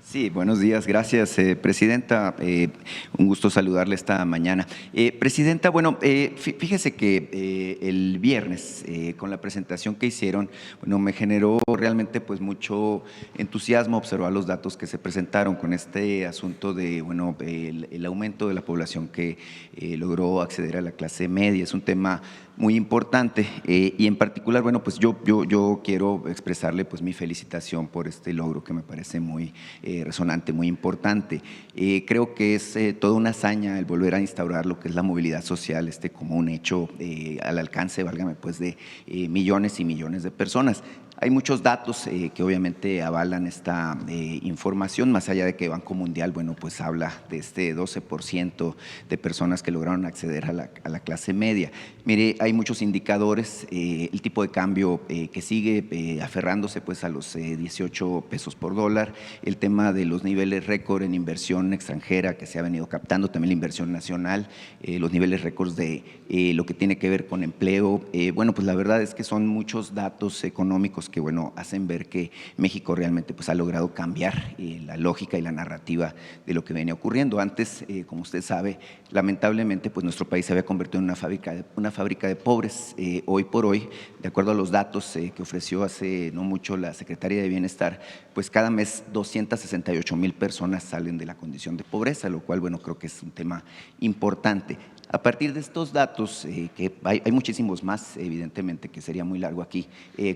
Sí, buenos días, gracias, Presidenta. Un gusto saludarle esta mañana. Presidenta, bueno, fíjese que el viernes, con la presentación que hicieron, bueno, me generó realmente pues mucho entusiasmo observar los datos que se presentaron con este asunto de, bueno, el aumento de la población que logró acceder a la clase media. Es un tema muy importante y en particular, bueno, pues yo quiero expresarle pues mi felicitación por este logro que me parece muy resonante, muy importante. Creo que es toda una hazaña el volver a instaurar lo que es la movilidad social como un hecho al alcance, válgame, pues de millones y millones de personas. Hay muchos datos que obviamente avalan esta información, más allá de que Banco Mundial, bueno, pues habla de este 12% de personas que lograron acceder a la clase media. Mire, hay muchos indicadores, el tipo de cambio que sigue aferrándose pues a los 18 pesos por dólar, el tema de los niveles récord en inversión extranjera que se ha venido captando, también la inversión nacional, los niveles récords de lo que tiene que ver con empleo. Bueno, pues la verdad es que son muchos datos económicos que, bueno, hacen ver que México realmente pues ha logrado cambiar la lógica y la narrativa de lo que venía ocurriendo. Antes, como usted sabe, lamentablemente pues nuestro país se había convertido en una fábrica de pobres. Hoy por hoy, de acuerdo a los datos que ofreció hace no mucho la Secretaría de Bienestar, pues cada mes 268,000 personas salen de la condición de pobreza, lo cual, bueno, creo que es un tema importante. A partir de estos datos, que hay muchísimos más, evidentemente, que sería muy largo aquí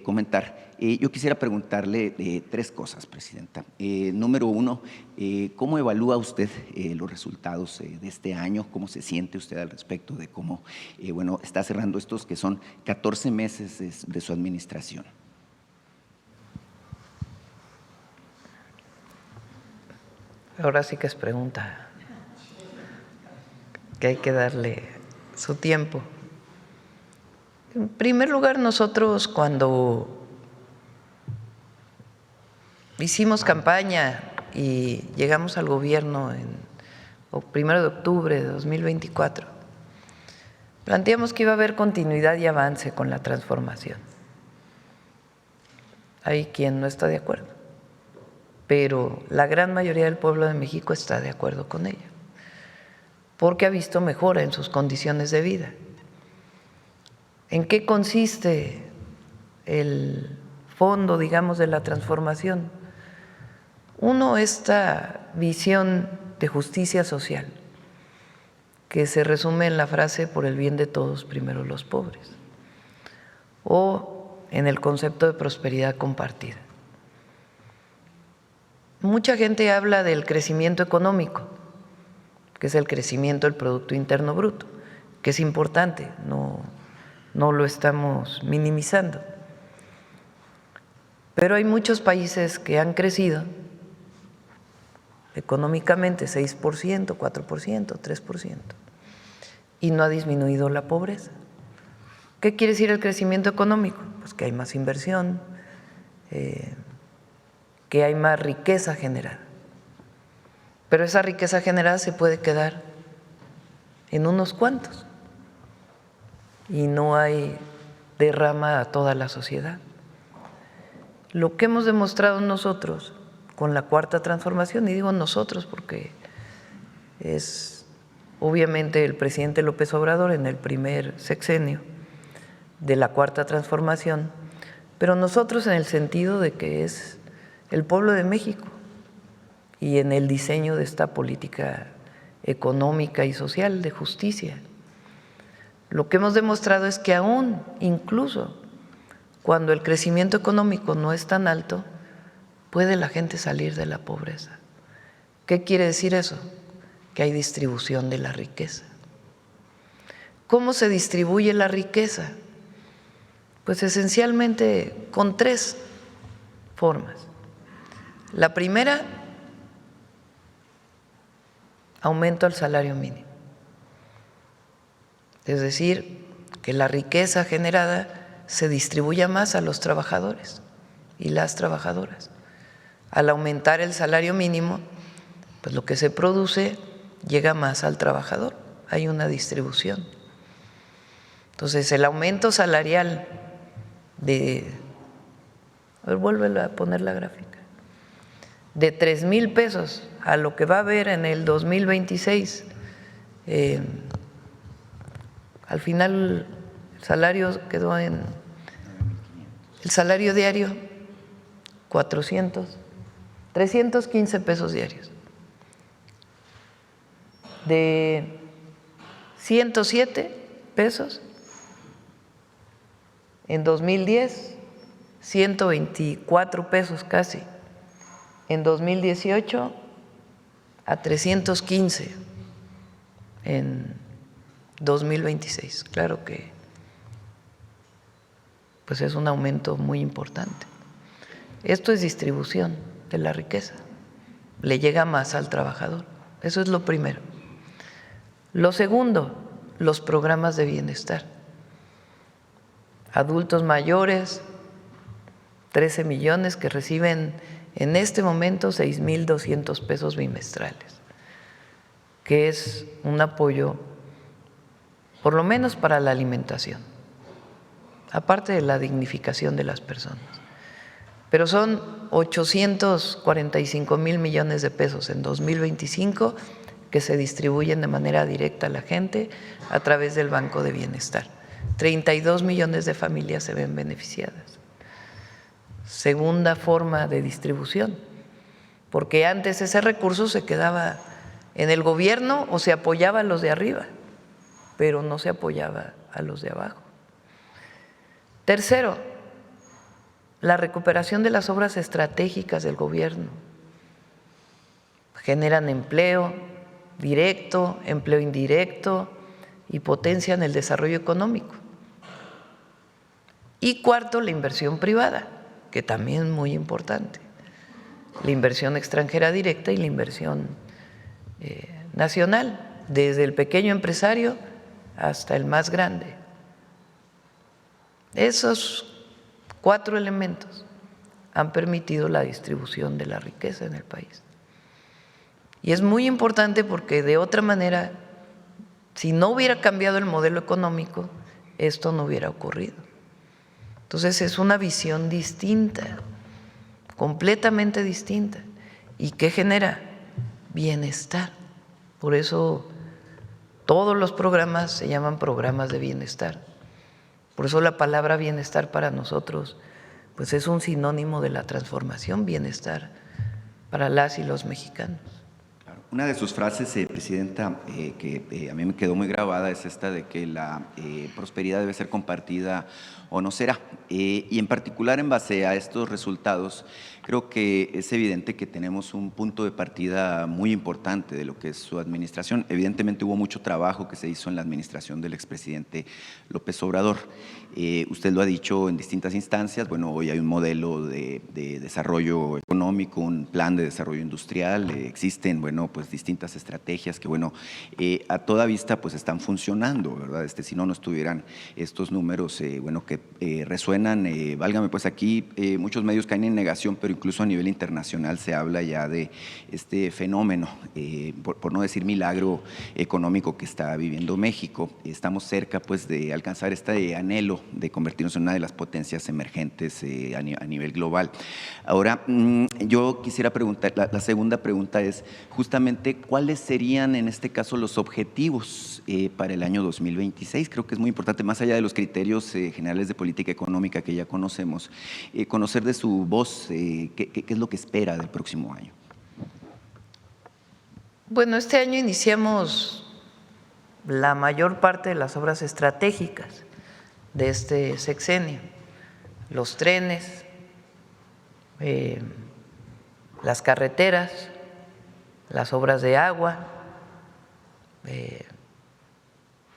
comentar, yo quisiera preguntarle tres cosas, Presidenta. Número uno, ¿cómo evalúa usted los resultados de este año? ¿Cómo se siente usted al respecto de cómo bueno, está cerrando estos que son 14 meses de su administración? Ahora sí que es pregunta, que hay que darle su tiempo. En primer lugar, nosotros cuando hicimos campaña y llegamos al gobierno el 1 de octubre de 2024, planteamos que iba a haber continuidad y avance con la transformación. Hay quien no está de acuerdo, pero la gran mayoría del pueblo de México está de acuerdo con ella, porque ha visto mejora en sus condiciones de vida. ¿En qué consiste el fondo, digamos, de la transformación? Uno, esta visión de justicia social, que se resume en la frase por el bien de todos, primero los pobres, o en el concepto de prosperidad compartida. Mucha gente habla del crecimiento económico, que es el crecimiento del Producto Interno Bruto, que es importante, no lo estamos minimizando. Pero hay muchos países que han crecido económicamente 6%, 4%, 3%, y no ha disminuido la pobreza. ¿Qué quiere decir el crecimiento económico? Pues que hay más inversión, que hay más riqueza generada. Pero esa riqueza generada se puede quedar en unos cuantos y no hay derrama a toda la sociedad. Lo que hemos demostrado nosotros con la Cuarta Transformación, y digo nosotros porque es obviamente el presidente López Obrador en el primer sexenio de la Cuarta Transformación, pero nosotros en el sentido de que es el pueblo de México y en el diseño de esta política económica y social de justicia. Lo que hemos demostrado es que aún, incluso cuando el crecimiento económico no es tan alto, puede la gente salir de la pobreza. ¿Qué quiere decir eso? Que hay distribución de la riqueza. ¿Cómo se distribuye la riqueza? Pues esencialmente con tres formas. La primera, aumento al salario mínimo. Es decir, que la riqueza generada se distribuya más a los trabajadores y las trabajadoras. Al aumentar el salario mínimo, pues lo que se produce llega más al trabajador, hay una distribución. Entonces, el aumento salarial de A ver, vuélvela a poner la gráfica. De 3,000 pesos a lo que va a haber en el 2026, al final el salario quedó en, el salario diario, 315 pesos diarios. De 107 pesos en 2010, 124 pesos casi. En 2018 a 315 en 2026. Claro que pues es un aumento muy importante. Esto es distribución de la riqueza, le llega más al trabajador. Eso es lo primero. Lo segundo, los programas de bienestar. Adultos mayores, 13 millones que reciben en este momento 6,200 pesos bimestrales, que es un apoyo por lo menos para la alimentación, aparte de la dignificación de las personas. Pero son 845,000 millones de pesos en 2025 que se distribuyen de manera directa a la gente a través del Banco de Bienestar. 32 millones de familias se ven beneficiadas. Segunda forma de distribución, porque antes ese recurso se quedaba en el gobierno o se apoyaba a los de arriba, pero no se apoyaba a los de abajo. Tercero, la recuperación de las obras estratégicas del gobierno. Generan empleo directo, empleo indirecto y potencian el desarrollo económico. Y cuarto, la inversión privada, que también es muy importante. La inversión extranjera directa y la inversión nacional, desde el pequeño empresario hasta el más grande. Esos 4 elementos han permitido la distribución de la riqueza en el país. Y es muy importante porque de otra manera, si no hubiera cambiado el modelo económico, esto no hubiera ocurrido. Entonces es una visión distinta, completamente distinta, y que genera bienestar. Por eso todos los programas se llaman programas de bienestar. Por eso la palabra bienestar para nosotros pues es un sinónimo de la transformación, bienestar para las y los mexicanos. Una de sus frases, Presidenta, que a mí me quedó muy grabada es esta de que la prosperidad debe ser compartida o no será. Y en particular en base a estos resultados, creo que es evidente que tenemos un punto de partida muy importante de lo que es su administración. Evidentemente hubo mucho trabajo que se hizo en la administración del expresidente López Obrador. Usted lo ha dicho en distintas instancias, bueno, hoy hay un modelo de desarrollo económico, un plan de desarrollo industrial, existen, bueno, pues distintas estrategias que, bueno, a toda vista pues están funcionando, ¿verdad? Si no, no estuvieran estos números, bueno, que resuenan, válgame, pues aquí muchos medios caen en negación, pero incluso a nivel internacional se habla ya de este fenómeno, por no decir milagro económico que está viviendo México. Estamos cerca pues de alcanzar este anhelo de convertirnos en una de las potencias emergentes a nivel global. Ahora, yo quisiera preguntar, la segunda pregunta es justamente cuáles serían en este caso los objetivos para el año 2026. Creo que es muy importante, más allá de los criterios generales de política económica que ya conocemos, conocer de su voz qué es lo que espera del próximo año. Bueno, este año iniciamos la mayor parte de las obras estratégicas de este sexenio, los trenes, las carreteras, las obras de agua,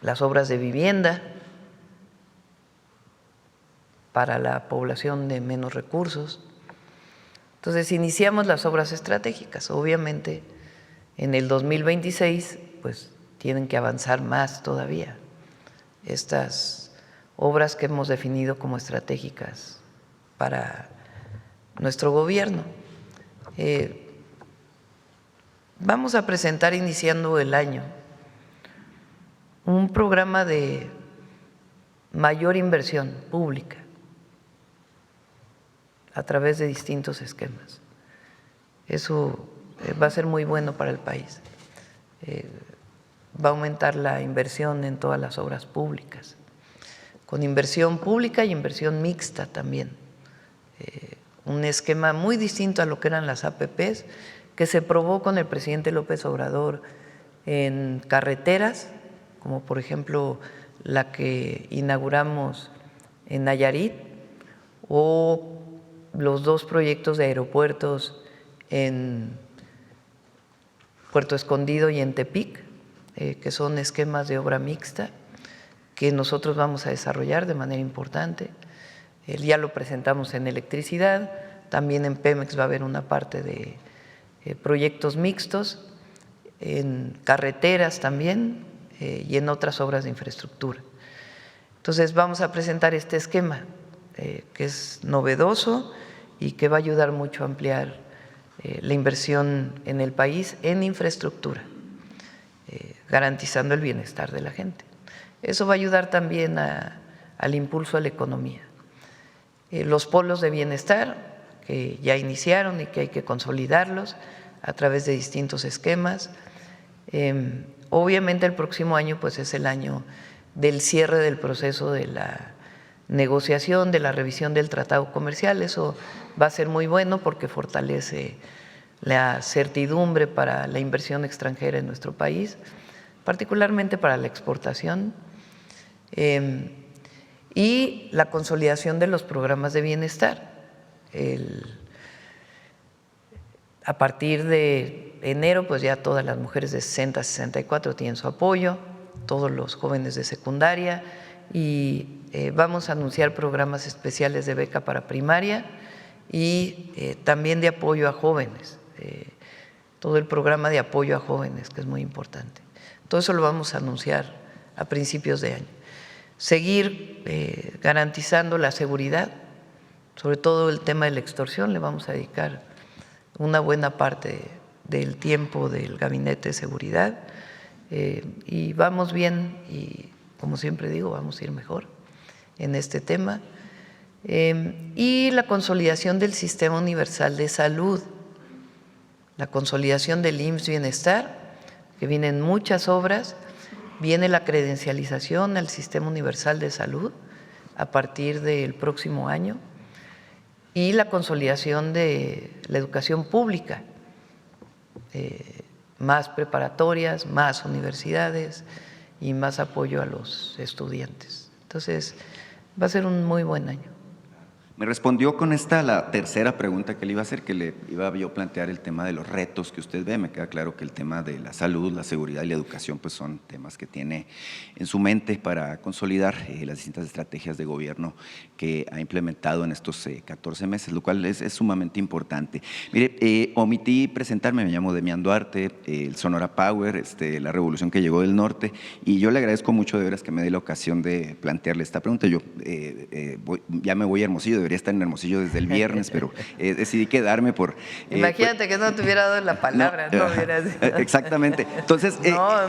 las obras de vivienda para la población de menos recursos. Entonces iniciamos las obras estratégicas. Obviamente en el 2026 pues tienen que avanzar más todavía estas obras que hemos definido como estratégicas para nuestro gobierno. Vamos a presentar, iniciando el año, un programa de mayor inversión pública a través de distintos esquemas. Eso va a ser muy bueno para el país. Va a aumentar la inversión en todas las obras públicas, con inversión pública y inversión mixta también. Un esquema muy distinto a lo que eran las APPs, que se probó con el presidente López Obrador en carreteras, como por ejemplo la que inauguramos en Nayarit, o los 2 proyectos de aeropuertos en Puerto Escondido y en Tepic, que son esquemas de obra mixta que nosotros vamos a desarrollar de manera importante. Ya lo presentamos en electricidad, también en Pemex va a haber una parte de proyectos mixtos, en carreteras también y en otras obras de infraestructura. Entonces vamos a presentar este esquema que es novedoso y que va a ayudar mucho a ampliar la inversión en el país en infraestructura, garantizando el bienestar de la gente. Eso va a ayudar también al impulso a la economía. Los polos de bienestar que ya iniciaron y que hay que consolidarlos a través de distintos esquemas. Obviamente el próximo año pues es el año del cierre del proceso de la negociación, de la revisión del tratado comercial. Eso va a ser muy bueno porque fortalece la certidumbre para la inversión extranjera en nuestro país, particularmente para la exportación, y la consolidación de los programas de bienestar. A partir de enero, pues ya todas las mujeres de 60 a 64 tienen su apoyo, todos los jóvenes de secundaria, y vamos a anunciar programas especiales de beca para primaria y también de apoyo a jóvenes, todo el programa de apoyo a jóvenes, que es muy importante. Todo eso lo vamos a anunciar a principios de año. Seguir garantizando la seguridad, sobre todo el tema de la extorsión, le vamos a dedicar una buena parte del tiempo del Gabinete de Seguridad, y vamos bien y, como siempre digo, vamos a ir mejor en este tema. Y la consolidación del Sistema Universal de Salud, la consolidación del IMSS Bienestar, que vienen muchas obras, viene la credencialización al Sistema Universal de Salud a partir del próximo año, y la consolidación de la educación pública, más preparatorias, más universidades y más apoyo a los estudiantes. Entonces, va a ser un muy buen año. Me respondió con esta la tercera pregunta que le iba a hacer, que le iba yo a plantear el tema de los retos que usted ve. Me queda claro que el tema de la salud, la seguridad y la educación pues son temas que tiene en su mente para consolidar las distintas estrategias de gobierno que ha implementado en estos 14 meses, lo cual es sumamente importante. Mire, omití presentarme, me llamo Demián Duarte, el Sonora Power, la revolución que llegó del norte, y yo le agradezco mucho de veras que me dé la ocasión de plantearle esta pregunta. Yo ya me voy a Hermosillo, debería estar en Hermosillo desde el viernes, pero decidí quedarme por… Imagínate que no te hubiera dado la palabra, no hubieras… Exactamente. Entonces… No.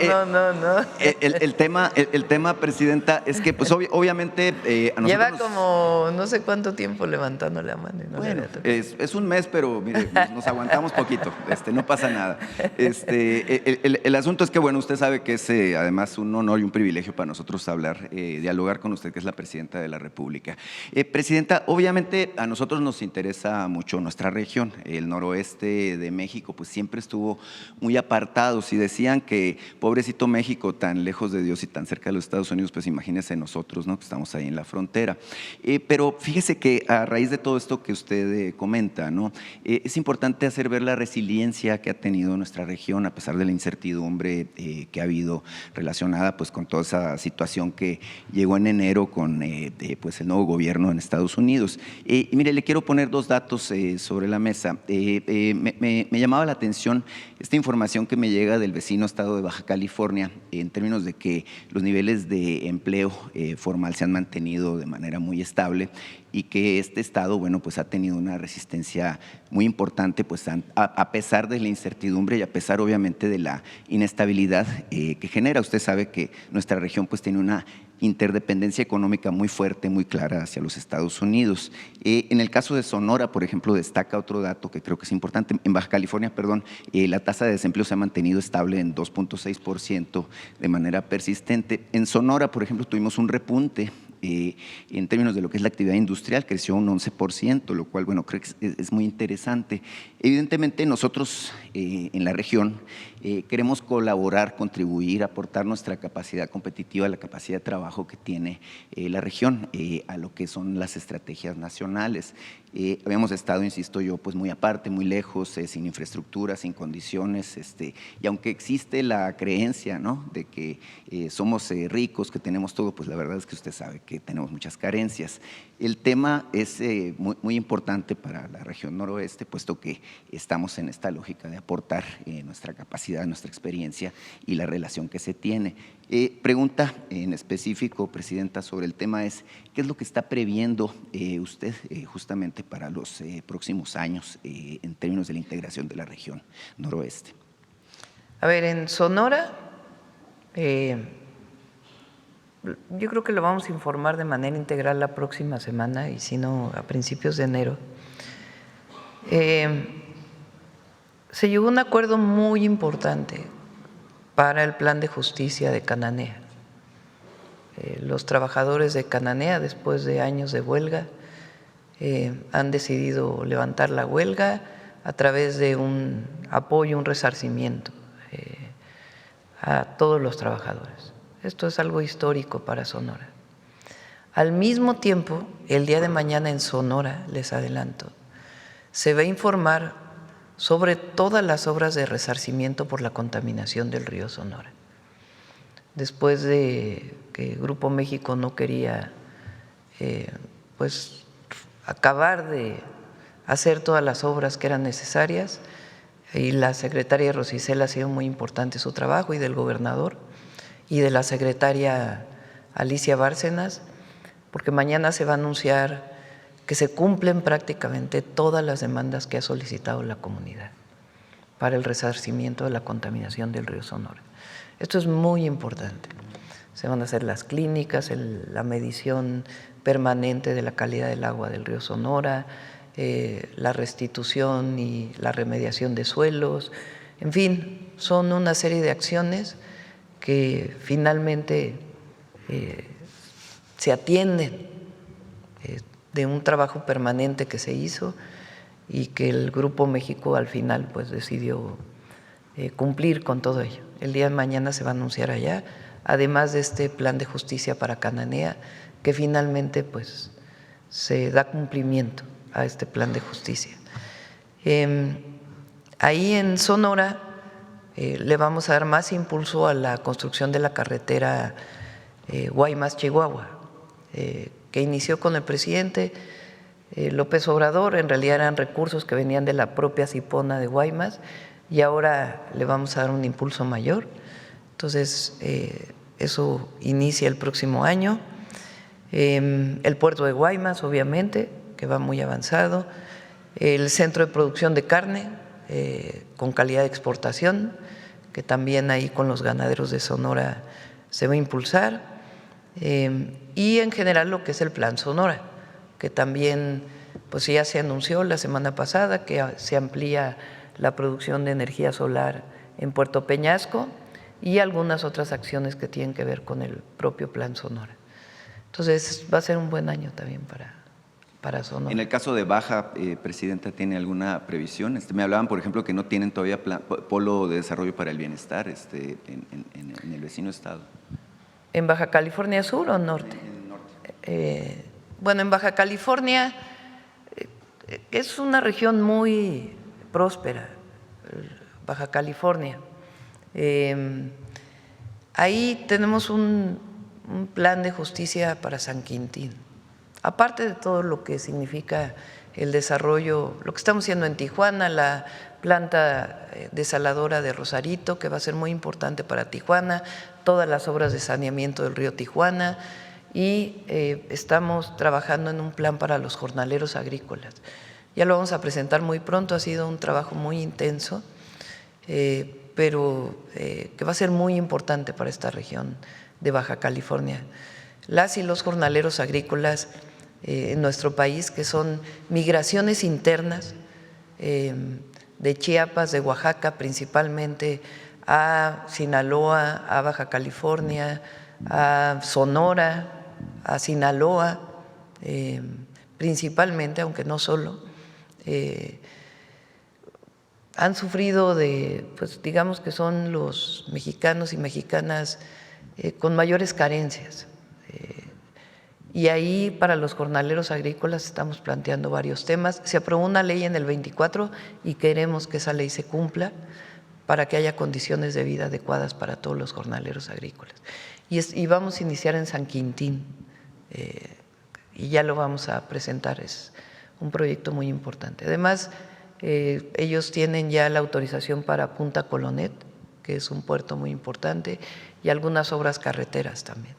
El tema, Presidenta, es que pues obviamente… a lleva como no sé cuánto tiempo levantando la mano. Y no bueno, es un mes, pero mire, nos aguantamos poquito, no pasa nada. El asunto es que, bueno, usted sabe que es además un honor y un privilegio para nosotros hablar, dialogar con usted, que es la Presidenta de la República. Presidenta, obviamente a nosotros nos interesa mucho nuestra región. El noroeste de México pues siempre estuvo muy apartado. Si decían que pobrecito México, tan lejos de Dios y tan cerca de los Estados Unidos, pues imagínese nosotros, ¿no?, que estamos ahí en la frontera. Pero fíjese que a raíz de todo esto que usted comenta, ¿no?, es importante hacer ver la resiliencia que ha tenido nuestra región a pesar de la incertidumbre que ha habido relacionada pues con toda esa situación que llegó en enero con pues el nuevo gobierno en Estados Unidos. Y mire, le quiero poner dos datos sobre la mesa. Me llamaba la atención esta información que me llega del vecino estado de Baja California en términos de que los niveles de empleo formal se han mantenido de manera muy estable y que este estado, bueno, pues ha tenido una resistencia muy importante, pues a pesar de la incertidumbre y a pesar obviamente de la inestabilidad que genera. Usted sabe que nuestra región pues tiene una interdependencia económica muy fuerte, muy clara hacia los Estados Unidos. En el caso de Sonora, por ejemplo, destaca otro dato que creo que es importante. En Baja California, la tasa de desempleo se ha mantenido estable en 2.6% de manera persistente. En Sonora, por ejemplo, tuvimos un repunte en términos de lo que es la actividad industrial, creció un 11%, lo cual, bueno, creo que es muy interesante. Evidentemente, nosotros en la región queremos colaborar, contribuir, aportar nuestra capacidad competitiva, la capacidad de trabajo que tiene la región a lo que son las estrategias nacionales. Habíamos estado, insisto yo, pues muy aparte, muy lejos, sin infraestructura, sin condiciones, y aunque existe la creencia, ¿no?, de que somos ricos, que tenemos todo, pues la verdad es que usted sabe que tenemos muchas carencias. El tema es muy importante para la región noroeste, puesto que estamos en esta lógica de aportar nuestra capacidad, nuestra experiencia y la relación que se tiene. Pregunta en específico, Presidenta, sobre el tema es, ¿qué es lo que está previendo usted justamente para los próximos años en términos de la integración de la región noroeste? A ver, en Sonora, yo creo que lo vamos a informar de manera integral la próxima semana y si no, a principios de enero. Se llegó a un acuerdo muy importante para el plan de justicia de Cananea. Los trabajadores de Cananea, después de años de huelga, han decidido levantar la huelga a través de un apoyo, un resarcimiento a todos los trabajadores. Esto es algo histórico para Sonora. Al mismo tiempo, el día de mañana en Sonora, les adelanto, se va a informar sobre todas las obras de resarcimiento por la contaminación del río Sonora. Después de que Grupo México no quería pues acabar de hacer todas las obras que eran necesarias, y la secretaria Rosicela ha sido muy importante su trabajo, y del gobernador y de la secretaria Alicia Bárcenas, porque mañana se va a anunciar que se cumplen prácticamente todas las demandas que ha solicitado la comunidad para el resarcimiento de la contaminación del río Sonora. Esto es muy importante. Se van a hacer las clínicas, la medición permanente de la calidad del agua del río Sonora, la restitución y la remediación de suelos, en fin, son una serie de acciones que finalmente se atienden de un trabajo permanente que se hizo y que el Grupo México al final pues decidió cumplir con todo ello. El día de mañana se va a anunciar allá, además de este plan de justicia para Cananea, que finalmente pues se da cumplimiento a este plan de justicia. Ahí en Sonora le vamos a dar más impulso a la construcción de la carretera Guaymas-Chihuahua, que inició con el presidente López Obrador. En realidad eran recursos que venían de la propia Cipona de Guaymas y ahora le vamos a dar un impulso mayor. Entonces, eso inicia el próximo año. El puerto de Guaymas, obviamente, que va muy avanzado. El centro de producción de carne con calidad de exportación, que también ahí con los ganaderos de Sonora se va a impulsar. Y en general lo que es el Plan Sonora, que también pues ya se anunció la semana pasada que se amplía la producción de energía solar en Puerto Peñasco y algunas otras acciones que tienen que ver con el propio Plan Sonora. Entonces va a ser un buen año también para Sonora. En el caso de Baja, Presidenta, ¿tiene alguna previsión? Me hablaban, por ejemplo, que no tienen todavía polo de desarrollo para el bienestar en el vecino estado. ¿En Baja California Sur o Norte? En el norte. Bueno, en Baja California es una región muy próspera, Baja California. Ahí tenemos un plan de justicia para San Quintín, aparte de todo lo que significa el desarrollo, lo que estamos haciendo en Tijuana, la planta desaladora de Rosarito, que va a ser muy importante para Tijuana, todas las obras de saneamiento del río Tijuana, y estamos trabajando en un plan para los jornaleros agrícolas. Ya lo vamos a presentar muy pronto, ha sido un trabajo muy intenso, pero que va a ser muy importante para esta región de Baja California. las y los jornaleros agrícolas en nuestro país, que son migraciones internas de Chiapas, de Oaxaca principalmente, a Sinaloa, a Baja California, a Sonora, a Sinaloa, principalmente, aunque no solo, han sufrido pues digamos que son los mexicanos y mexicanas con mayores carencias. Y ahí para los jornaleros agrícolas estamos planteando varios temas. Se aprobó una ley en el 24 y queremos que esa ley se cumpla para que haya condiciones de vida adecuadas para todos los jornaleros agrícolas. Y vamos a iniciar en San Quintín y ya lo vamos a presentar, es un proyecto muy importante. Además, ellos tienen ya la autorización para Punta Colonet, que es un puerto muy importante, y algunas obras carreteras también.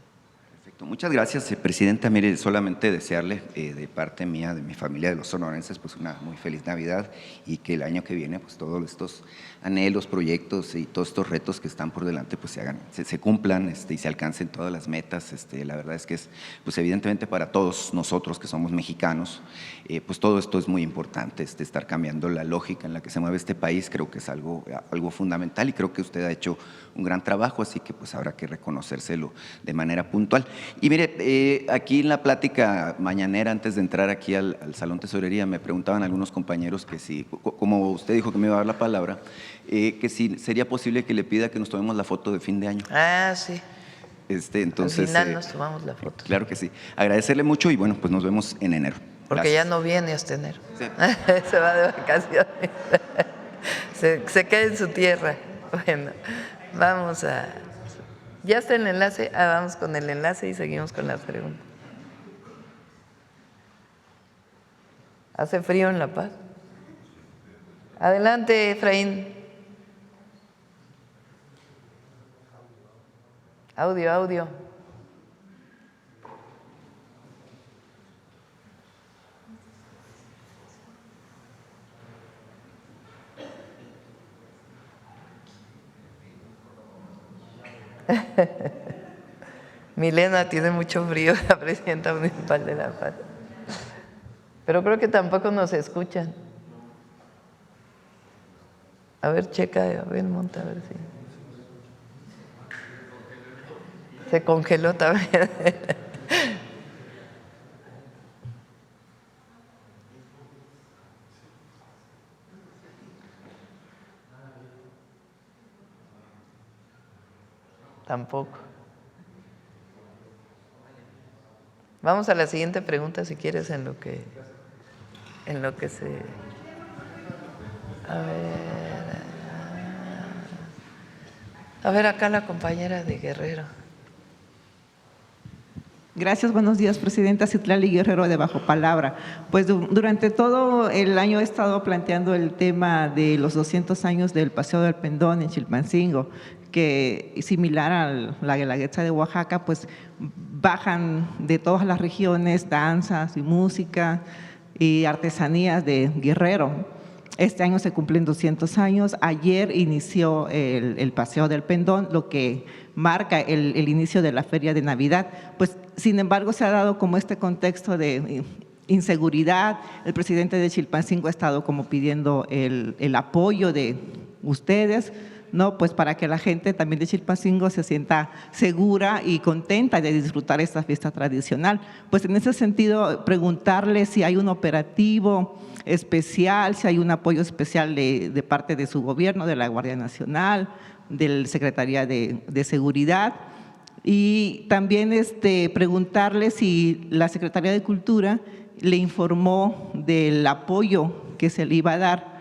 Muchas gracias, presidenta. Mire, solamente desearle de parte mía, de mi familia, de los sonorenses, pues una muy feliz Navidad y que el año que viene, pues todos estos anhelos, proyectos y todos estos retos que están por delante, pues se cumplan y se alcancen todas las metas. La verdad es que es, pues evidentemente para todos nosotros que somos mexicanos, pues todo esto es muy importante, estar cambiando la lógica en la que se mueve este país, creo que es algo fundamental y creo que usted ha hecho un gran trabajo, así que pues habrá que reconocérselo de manera puntual. Y mire, aquí en la plática mañanera, antes de entrar aquí al Salón Tesorería, me preguntaban algunos compañeros que si, como usted dijo que me iba a dar la palabra, que si sería posible que le pida que nos tomemos la foto de fin de año. Ah, sí. Entonces, al final nos tomamos la foto. Claro que sí. Agradecerle mucho y bueno, pues nos vemos en enero. Porque Gracias. ya no viene hasta enero. Sí. Se va de vacaciones. se queda en su tierra. Bueno, vamos a… ¿Ya está el enlace? Vamos con el enlace y seguimos con las preguntas. ¿Hace frío en La Paz? Adelante, Efraín. Audio. Milena tiene mucho frío, la presidenta municipal de La Paz. Pero creo que tampoco nos escuchan. A ver, checa, a ver, monta, a ver si… Se congeló también. Tampoco. Vamos a la siguiente pregunta, si quieres, en lo que se… A ver, acá la compañera de Guerrero. Gracias, buenos días, presidenta. Citlali Guerrero, de Bajo Palabra. Pues durante todo el año he estado planteando el tema de los 200 años del Paseo del Pendón en Chilpancingo, que similar a la Guelaguetza de Oaxaca, pues bajan de todas las regiones danzas y música y artesanías de Guerrero. Este año se cumplen 200 años. Ayer inició el Paseo del Pendón, lo que marca el inicio de la Feria de Navidad. Pues, sin embargo, se ha dado como este contexto de inseguridad. El presidente de Chilpancingo ha estado como pidiendo el apoyo de ustedes, ¿no? Pues para que la gente también de Chilpancingo se sienta segura y contenta de disfrutar esta fiesta tradicional. Pues en ese sentido, preguntarle si hay un operativo especial, si hay un apoyo especial de parte de su gobierno, de la Guardia Nacional, de la Secretaría de Seguridad, y también preguntarle si la Secretaría de Cultura le informó del apoyo que se le iba a dar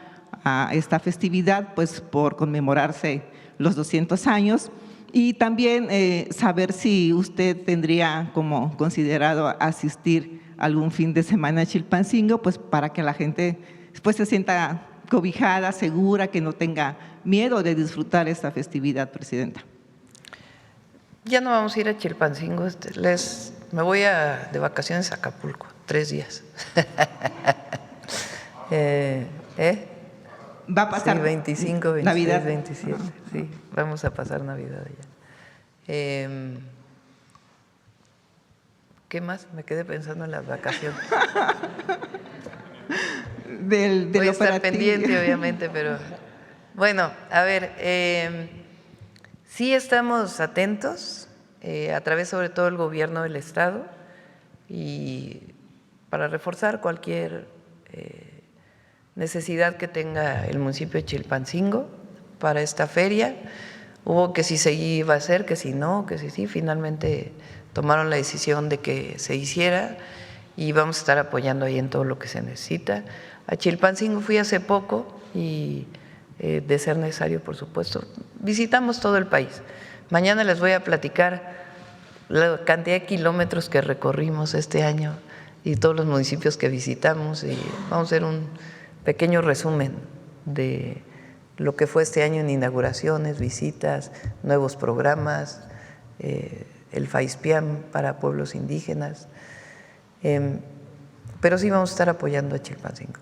a esta festividad, pues por conmemorarse los 200 años, y también saber si usted tendría como considerado asistir algún fin de semana a Chilpancingo, pues para que la gente pues se sienta cobijada, segura, que no tenga miedo de disfrutar esta festividad, presidenta. Ya no vamos a ir a Chilpancingo, me voy de vacaciones a Acapulco, 3 días. Va a pasar sí, 25, 26, Navidad. 27, sí, vamos a pasar Navidad allá. ¿Qué más? Me quedé pensando en las vacaciones. Del Voy a estar operativo. pendiente, obviamente, pero bueno, a ver, sí estamos atentos a través sobre todo del gobierno del Estado y para reforzar cualquier necesidad que tenga el municipio de Chilpancingo para esta feria. Hubo que si se iba a hacer, que si no, que si sí, finalmente tomaron la decisión de que se hiciera y vamos a estar apoyando ahí en todo lo que se necesita. A Chilpancingo fui hace poco y de ser necesario, por supuesto, visitamos todo el país. Mañana les voy a platicar la cantidad de kilómetros que recorrimos este año y todos los municipios que visitamos y vamos a hacer un pequeño resumen de lo que fue este año en inauguraciones, visitas, nuevos programas, el FAISPIAM para pueblos indígenas, pero sí vamos a estar apoyando a Chilpancingo.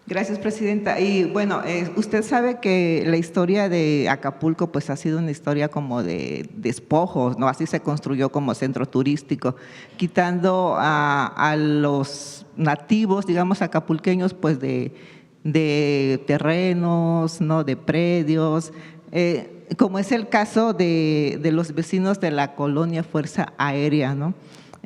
Gracias, presidenta. Y bueno, usted sabe que la historia de Acapulco pues ha sido una historia como de despojos, ¿no? Así se construyó como centro turístico, quitando a los nativos, digamos, acapulqueños, pues de terrenos, ¿no? De predios, como es el caso de los vecinos de la colonia Fuerza Aérea, ¿no?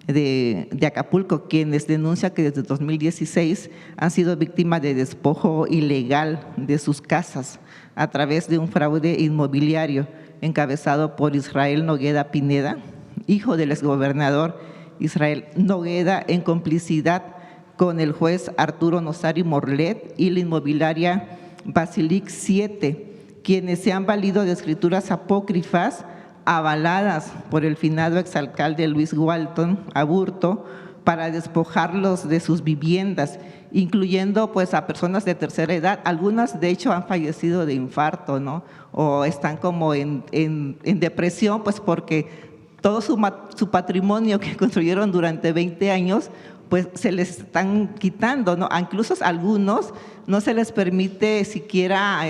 De Acapulco, quienes denuncian que desde 2016 han sido víctimas de despojo ilegal de sus casas a través de un fraude inmobiliario encabezado por Israel Nogueda Pineda, hijo del exgobernador Israel Nogueda, en complicidad con el juez Arturo Nosari Morlet y la inmobiliaria Basilic 7, quienes se han valido de escrituras apócrifas avaladas por el finado exalcalde Luis Walton Aburto para despojarlos de sus viviendas, incluyendo pues a personas de tercera edad. Algunas de hecho han fallecido de infarto, ¿no? O están como en depresión, pues porque todo su patrimonio que construyeron durante 20 años pues se les están quitando, ¿no? Incluso a algunos no se les permite siquiera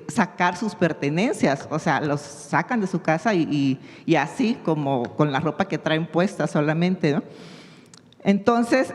sacar sus pertenencias, o sea, los sacan de su casa y así como con la ropa que traen puesta solamente, ¿no? Entonces,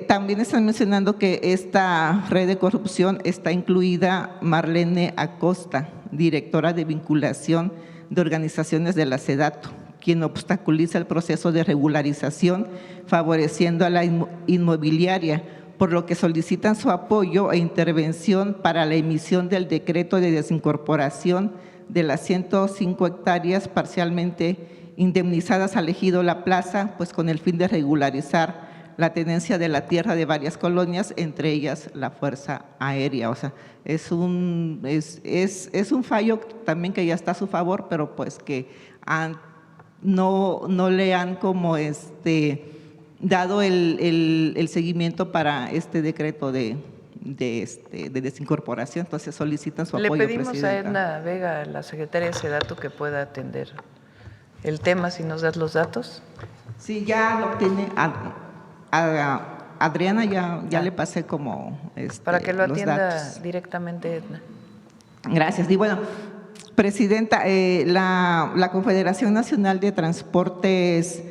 también están mencionando que esta red de corrupción está incluida Marlene Acosta, directora de vinculación de organizaciones de la SEDATU, quien obstaculiza el proceso de regularización, favoreciendo a la inmobiliaria, por lo que solicitan su apoyo e intervención para la emisión del decreto de desincorporación de las 105 hectáreas parcialmente indemnizadas al ejido La Plaza, pues con el fin de regularizar la tenencia de la tierra de varias colonias, entre ellas la Fuerza Aérea. O sea, es un fallo también que ya está a su favor, pero pues que no le han como dado el seguimiento para este decreto de desincorporación. Entonces solicitan su apoyo, Le pedimos presidenta. a Edna Vega, la secretaria de SEDATU, que pueda atender el tema, si nos das los datos. Sí, ya lo tiene. A Adriana ya le pasé como para que lo los atienda datos. directamente Edna. Gracias. Y bueno, presidenta, la Confederación Nacional de Transportes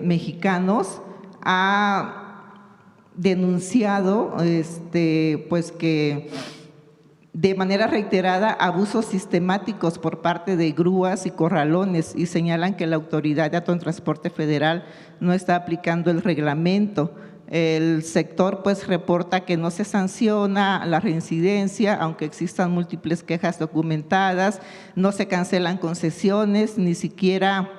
Mexicanos ha denunciado pues que de manera reiterada abusos sistemáticos por parte de grúas y corralones, y señalan que la Autoridad de Autotransporte Federal no está aplicando el reglamento. El sector pues reporta que no se sanciona la reincidencia, aunque existan múltiples quejas documentadas, no se cancelan concesiones, ni siquiera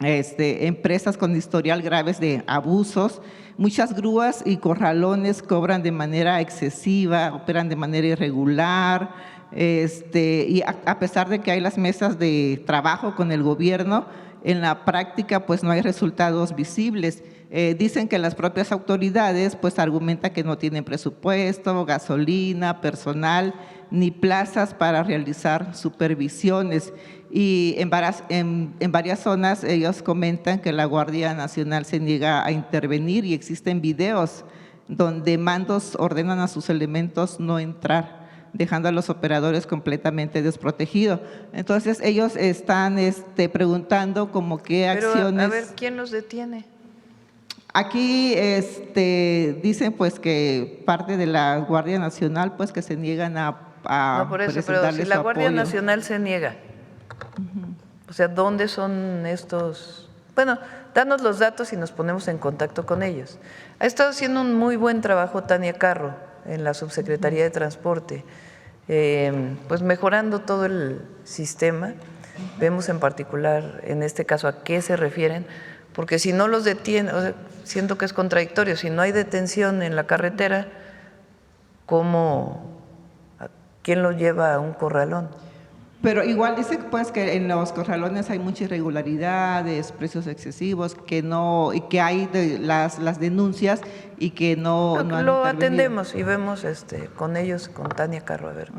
empresas con historial graves de abusos. Muchas grúas y corralones cobran de manera excesiva, operan de manera irregular, y a pesar de que hay las mesas de trabajo con el gobierno, en la práctica pues no hay resultados visibles. Dicen que las propias autoridades pues argumentan que no tienen presupuesto, gasolina, personal, ni plazas para realizar supervisiones. Y en varias zonas ellos comentan que la Guardia Nacional se niega a intervenir, y existen videos donde mandos ordenan a sus elementos no entrar dejando a los operadores completamente desprotegidos. Entonces ellos están preguntando como qué Pero, acciones… a ver, ¿quién los detiene? Aquí dicen pues que parte de la Guardia Nacional pues que se niegan a No, por eso, pero presentarles si la su Guardia apoyo. Nacional se niega, o sea, ¿dónde son estos? Bueno, danos los datos y nos ponemos en contacto con ellos. Ha estado haciendo un muy buen trabajo Tania Carro en la Subsecretaría de Transporte, pues mejorando todo el sistema. Vemos en particular, en este caso, a qué se refieren, porque si no los detienen, o sea, siento que es contradictorio, si no hay detención en la carretera, ¿quién lo lleva a un corralón? Pero igual dice pues que en los corralones hay muchas irregularidades, precios excesivos, que no, y que hay las denuncias y que no han Lo intervenido. atendemos y vemos con ellos, con Tania Carro, a ver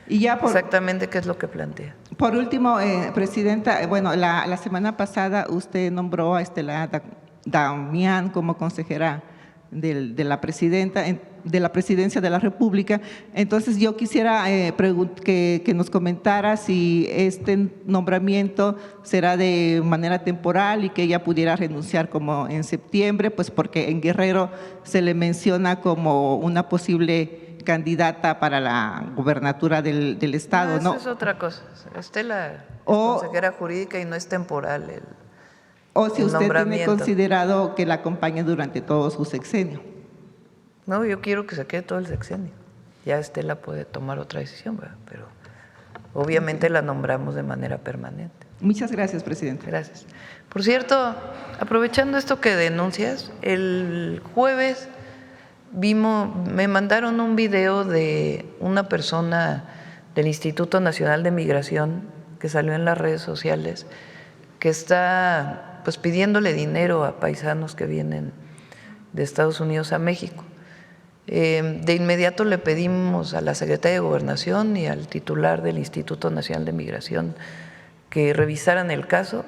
Y ya exactamente qué es lo que plantea. por último, Presidenta, bueno, la semana pasada usted nombró a Estela Damián como consejera de la Presidencia de la República. Entonces yo quisiera que nos comentara si este nombramiento será de manera temporal y que ella pudiera renunciar como en septiembre, pues porque en Guerrero se le menciona como una posible candidata para la gubernatura del estado, ¿no? Eso es otra cosa. Estela es O- consejera jurídica y no es temporal O si el usted tiene nombramiento. considerado que la acompañe durante todo su sexenio. No, yo quiero que se quede todo el sexenio. Ya Estela puede tomar otra decisión, ¿verdad? Pero obviamente la nombramos de manera permanente. Muchas gracias, Presidente. Gracias. Por cierto, aprovechando esto que denuncias, el jueves me mandaron un video de una persona del Instituto Nacional de Migración que salió en las redes sociales, que está pues pidiéndole dinero a paisanos que vienen de Estados Unidos a México. De inmediato le pedimos a la Secretaría de Gobernación y al titular del Instituto Nacional de Migración que revisaran el caso,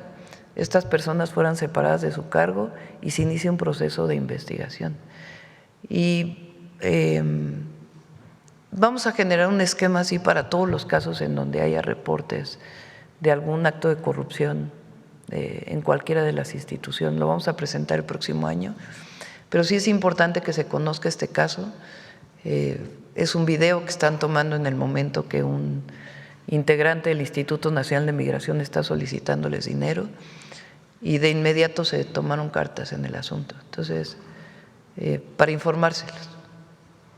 estas personas fueran separadas de su cargo y se inicie un proceso de investigación. Y vamos a generar un esquema así para todos los casos en donde haya reportes de algún acto de corrupción en cualquiera de las instituciones. Lo vamos a presentar el próximo año. Pero sí es importante que se conozca este caso. Es un video que están tomando en el momento que un integrante del Instituto Nacional de Migración está solicitándoles dinero y de inmediato se tomaron cartas en el asunto. Entonces, para informárselos.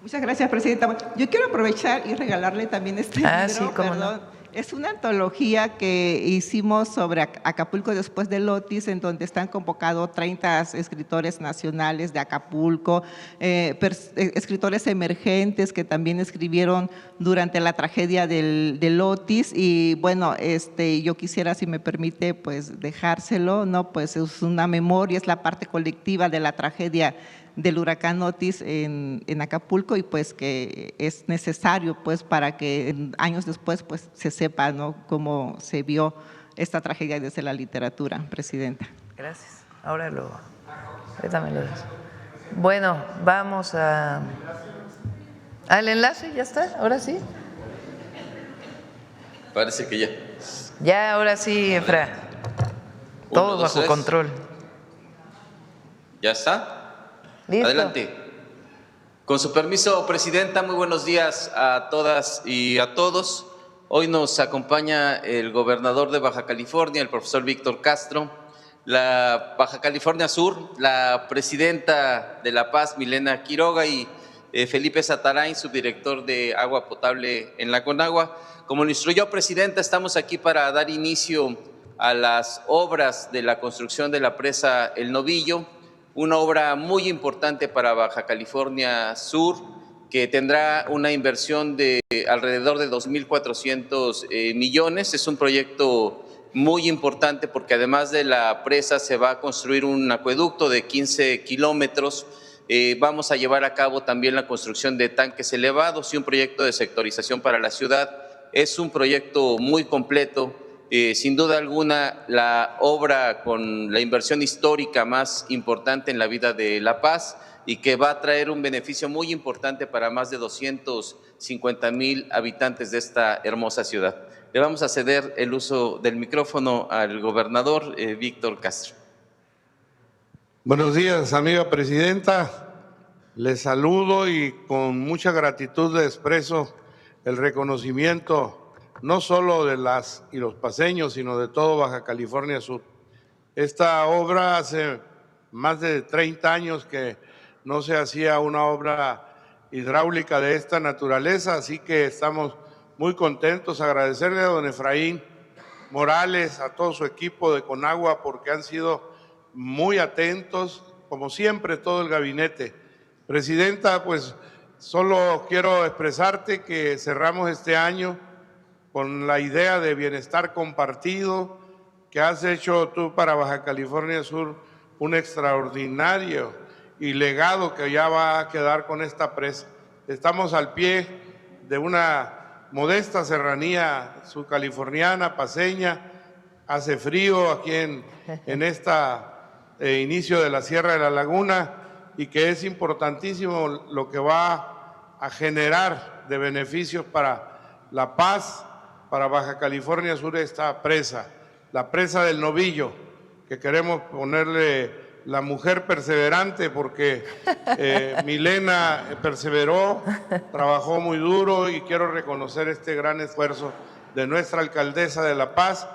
Muchas gracias, Presidenta. Yo quiero aprovechar y regalarle también este libro, sí, cómo perdón. no. Es una antología que hicimos sobre Acapulco después del Otis, en donde están convocados 30 escritores nacionales de Acapulco, escritores emergentes que también escribieron durante la tragedia del Otis. Y bueno, yo quisiera, si me permite, pues dejárselo, ¿no? Pues es una memoria, es la parte colectiva de la tragedia del huracán Otis en Acapulco, y pues que es necesario pues para que años después pues se sepa, ¿no?, cómo se vio esta tragedia desde la literatura, Presidenta. Gracias. Ahorita me lo das. Bueno, vamos al enlace, ¿ya está? ¿Ahora sí? Parece que ya. Ya, ahora sí, Efra. Todo 1, 2, bajo 3. control. ¿Ya está? ¿Listo? Adelante. Con su permiso, Presidenta, muy buenos días a todas y a todos. Hoy nos acompaña el gobernador de Baja California, el profesor Víctor Castro, la Baja California Sur, la presidenta de La Paz, Milena Quiroga, y Felipe Satarain, subdirector de agua potable en la Conagua. Como lo instruyó, Presidenta, estamos aquí para dar inicio a las obras de la construcción de la presa El Novillo, una obra muy importante para Baja California Sur, que tendrá una inversión de alrededor de 2.400 millones. Es un proyecto muy importante porque además de la presa se va a construir un acueducto de 15 kilómetros. Vamos a llevar a cabo también la construcción de tanques elevados y un proyecto de sectorización para la ciudad. Es un proyecto muy completo. Sin duda alguna, la obra con la inversión histórica más importante en la vida de La Paz, y que va a traer un beneficio muy importante para más de 250,000 habitantes de esta hermosa ciudad. Le vamos a ceder el uso del micrófono al gobernador Víctor Castro. Buenos días, amiga presidenta. Les saludo y con mucha gratitud les expreso el reconocimiento no solo de las y los paceños, sino de todo Baja California Sur. Esta obra hace más de 30 años que no se hacía una obra hidráulica de esta naturaleza, así que estamos muy contentos. Agradecerle a don Efraín Morales, a todo su equipo de Conagua, porque han sido muy atentos, como siempre, todo el gabinete. Presidenta, pues solo quiero expresarte que cerramos este año con la idea de bienestar compartido que has hecho tú para Baja California Sur, un extraordinario y legado que ya va a quedar con esta presa. Estamos al pie de una modesta serranía subcaliforniana, paceña, hace frío aquí en este inicio de la Sierra de la Laguna, y que es importantísimo lo que va a generar de beneficios para La Paz, para Baja California Sur, esta presa, la presa del Novillo, que queremos ponerle la mujer perseverante, porque Milena perseveró, trabajó muy duro, y quiero reconocer este gran esfuerzo de nuestra alcaldesa de La Paz,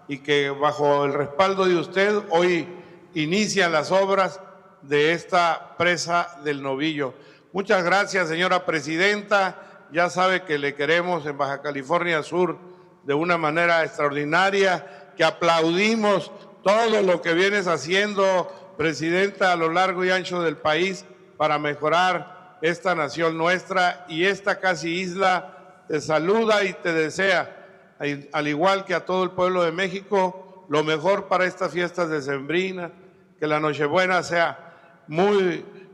y que bajo el respaldo de usted hoy inician las obras de esta presa del Novillo. Muchas gracias, señora presidenta. Ya sabe que le queremos en Baja California Sur de una manera extraordinaria, que aplaudimos todo lo que vienes haciendo, presidenta, a lo largo y ancho del país para mejorar esta nación nuestra, y esta casi isla te saluda y te desea, al igual que a todo el pueblo de México, lo mejor para estas fiestas decembrinas, que la Nochebuena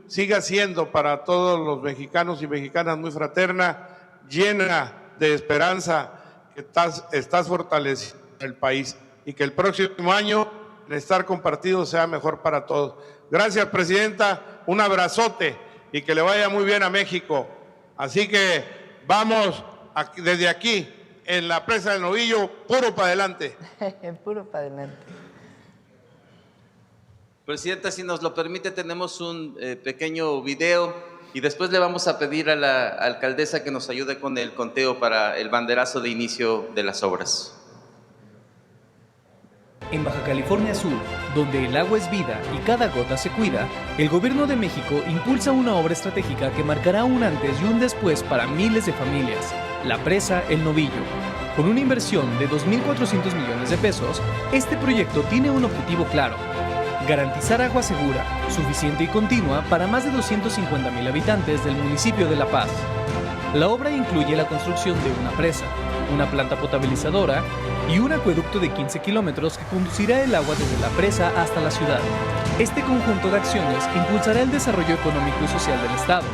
siga siendo para todos los mexicanos y mexicanas muy fraterna, llena de esperanza, que estás fortaleciendo el país, y que el próximo año el estar compartido sea mejor para todos. Gracias, presidenta, un abrazote y que le vaya muy bien a México. Así que vamos desde aquí, en la presa del Novillo, puro para adelante. Puro para adelante. Presidenta, si nos lo permite, tenemos un pequeño video y después le vamos a pedir a la alcaldesa que nos ayude con el conteo para el banderazo de inicio de las obras. En Baja California Sur, donde el agua es vida y cada gota se cuida, el Gobierno de México impulsa una obra estratégica que marcará un antes y un después para miles de familias, la presa El Novillo. Con una inversión de 2.400 millones de pesos, este proyecto tiene un objetivo claro: garantizar agua segura, suficiente y continua para más de 250,000 habitantes del municipio de La Paz. La obra incluye la construcción de una presa, una planta potabilizadora y un acueducto de 15 kilómetros que conducirá el agua desde la presa hasta la ciudad. Este conjunto de acciones impulsará el desarrollo económico y social del Estado,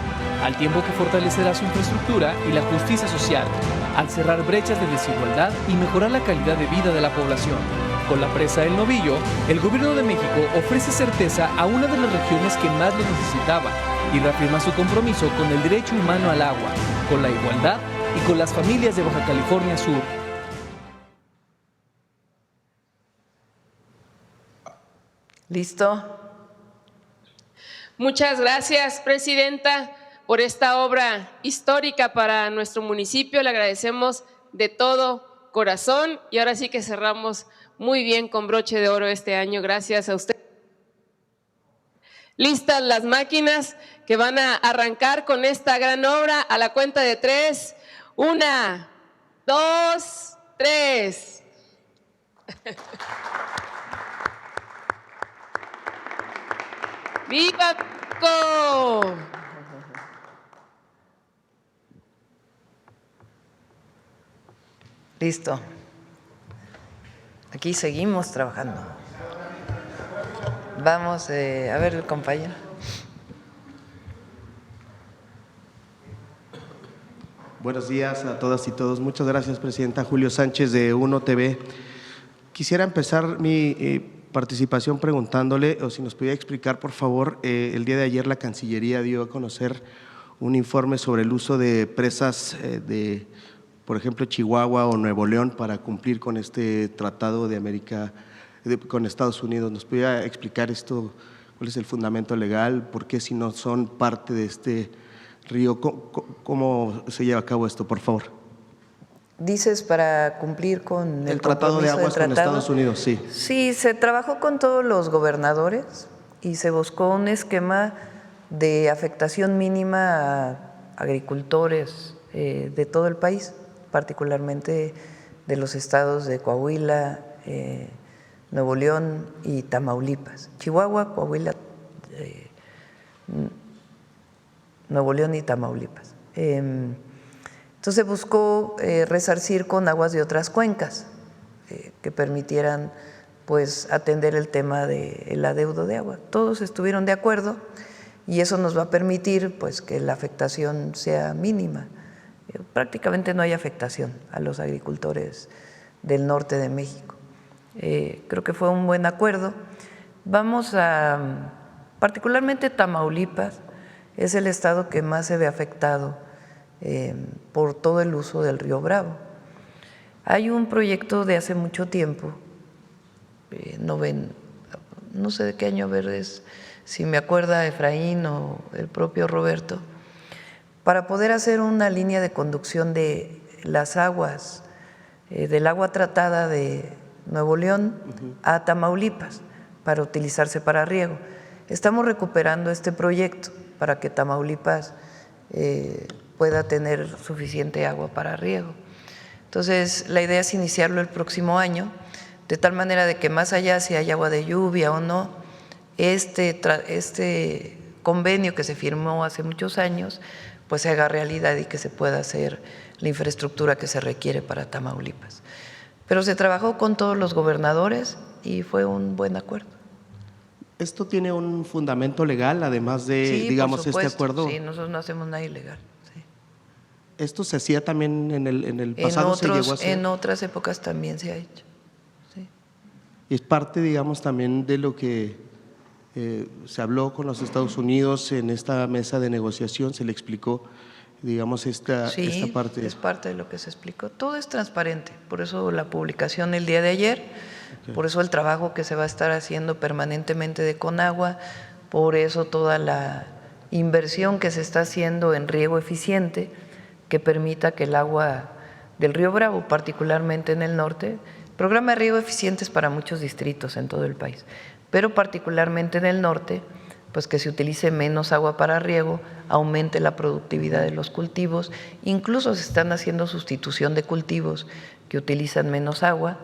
al tiempo que fortalecerá su infraestructura y la justicia social, al cerrar brechas de desigualdad y mejorar la calidad de vida de la población. Con la presa El Novillo, el Gobierno de México ofrece certeza a una de las regiones que más lo necesitaba y reafirma su compromiso con el derecho humano al agua, con la igualdad y con las familias de Baja California Sur. ¿Listo? Muchas gracias, presidenta, por esta obra histórica para nuestro municipio. Le agradecemos de todo corazón y ahora sí que cerramos muy bien con broche de oro este año. Gracias a usted. Listas las máquinas que van a arrancar con esta gran obra a la cuenta de 3. 1, 2, 3. ¡Viva México! Listo. Aquí seguimos trabajando. Vamos a ver el compañero. Buenos días a todas y todos. Muchas gracias, presidenta. Julio Sánchez de UNO TV. Quisiera empezar mi participación preguntándole, o si nos pudiera explicar, por favor, el día de ayer la Cancillería dio a conocer un informe sobre el uso de presas de, por ejemplo, Chihuahua o Nuevo León para cumplir con este tratado de América con Estados Unidos. ¿Nos pudiera explicar esto? ¿Cuál es el fundamento legal? ¿Por qué si no son parte de este río? ¿Cómo se lleva a cabo esto, por favor? ¿Dices para cumplir con el tratado de aguas con Estados Unidos? Sí. Sí, se trabajó con todos los gobernadores y se buscó un esquema de afectación mínima a agricultores de todo el país, particularmente de los estados de Coahuila, Nuevo León y Tamaulipas. Chihuahua, Coahuila, Nuevo León y Tamaulipas. Entonces buscó resarcir con aguas de otras cuencas que permitieran pues atender el tema del adeudo de agua. Todos estuvieron de acuerdo y eso nos va a permitir pues que la afectación sea mínima. Prácticamente no hay afectación a los agricultores del norte de México. Creo que fue un buen acuerdo. Vamos a, particularmente Tamaulipas, es el estado que más se ve afectado por todo el uso del río Bravo. Hay un proyecto de hace mucho tiempo, no sé de qué año es, si me acuerda Efraín o el propio Roberto, para poder hacer una línea de conducción de las aguas, del agua tratada de Nuevo León a Tamaulipas, para utilizarse para riego. Estamos recuperando este proyecto para que Tamaulipas pueda tener suficiente agua para riego. Entonces, la idea es iniciarlo el próximo año, de tal manera de que más allá si hay agua de lluvia o no, este convenio que se firmó hace muchos años, pues se haga realidad y que se pueda hacer la infraestructura que se requiere para Tamaulipas. Pero se trabajó con todos los gobernadores y fue un buen acuerdo. ¿Esto tiene un fundamento legal, además de, sí, digamos, este acuerdo? Sí, nosotros no hacemos nada ilegal. Sí. ¿Esto se hacía también en el pasado? ¿Se llegó a hacer? En otras épocas también se ha hecho. Sí. Y es parte, digamos, también de lo que se habló con los Estados Unidos en esta mesa de negociación, se le explicó, digamos, esta parte. Sí, es parte de lo que se explicó. Todo es transparente, por eso la publicación el día de ayer, por eso el trabajo que se va a estar haciendo permanentemente de Conagua, por eso toda la inversión que se está haciendo en riego eficiente que permita que el agua del río Bravo, particularmente en el norte, el programa de riego eficiente es para muchos distritos en todo el país, pero particularmente en el norte, pues que se utilice menos agua para riego, aumente la productividad de los cultivos, incluso se están haciendo sustitución de cultivos que utilizan menos agua,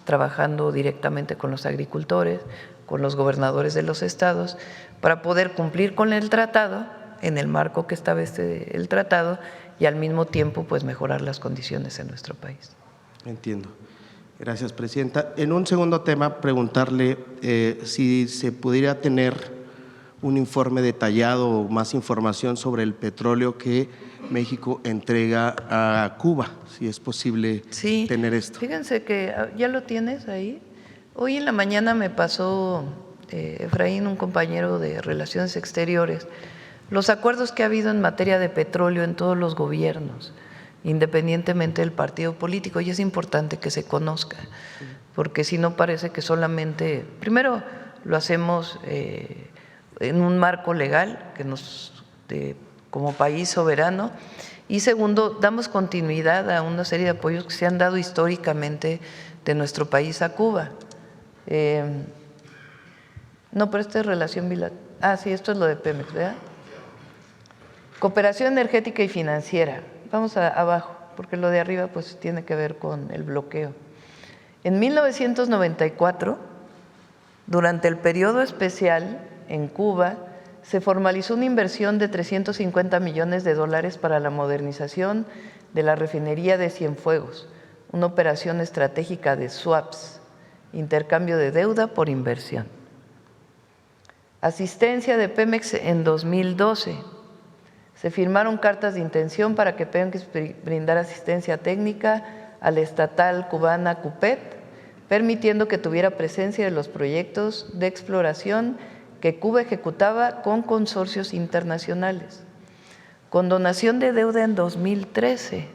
trabajando directamente con los agricultores, con los gobernadores de los estados, para poder cumplir con el tratado, en el marco que establece el tratado, y al mismo tiempo pues mejorar las condiciones en nuestro país. Entiendo. Gracias, Presidenta. En un segundo tema, preguntarle si se pudiera tener un informe detallado o más información sobre el petróleo que México entrega a Cuba, si es posible tener esto. Fíjense que ya lo tienes ahí. Hoy en la mañana me pasó Efraín, un compañero de Relaciones Exteriores, los acuerdos que ha habido en materia de petróleo en todos los gobiernos, independientemente del partido político, y es importante que se conozca, porque si no parece que solamente, primero lo hacemos en un marco legal que como país soberano, y segundo, damos continuidad a una serie de apoyos que se han dado históricamente de nuestro país a Cuba. No, pero esta es relación bilateral. Sí, esto es lo de Pemex, ¿verdad? Cooperación energética y financiera. Vamos abajo, porque lo de arriba pues tiene que ver con el bloqueo. En 1994, durante el periodo especial en Cuba, se formalizó una inversión de $350 millones para la modernización de la refinería de Cienfuegos, una operación estratégica de swaps, intercambio de deuda por inversión. Asistencia de Pemex en 2012. Se firmaron cartas de intención para que Pemex brindara asistencia técnica a la estatal cubana CUPET permitiendo que tuviera presencia de los proyectos de exploración que Cuba ejecutaba con consorcios internacionales. Condonación de deuda en 2013.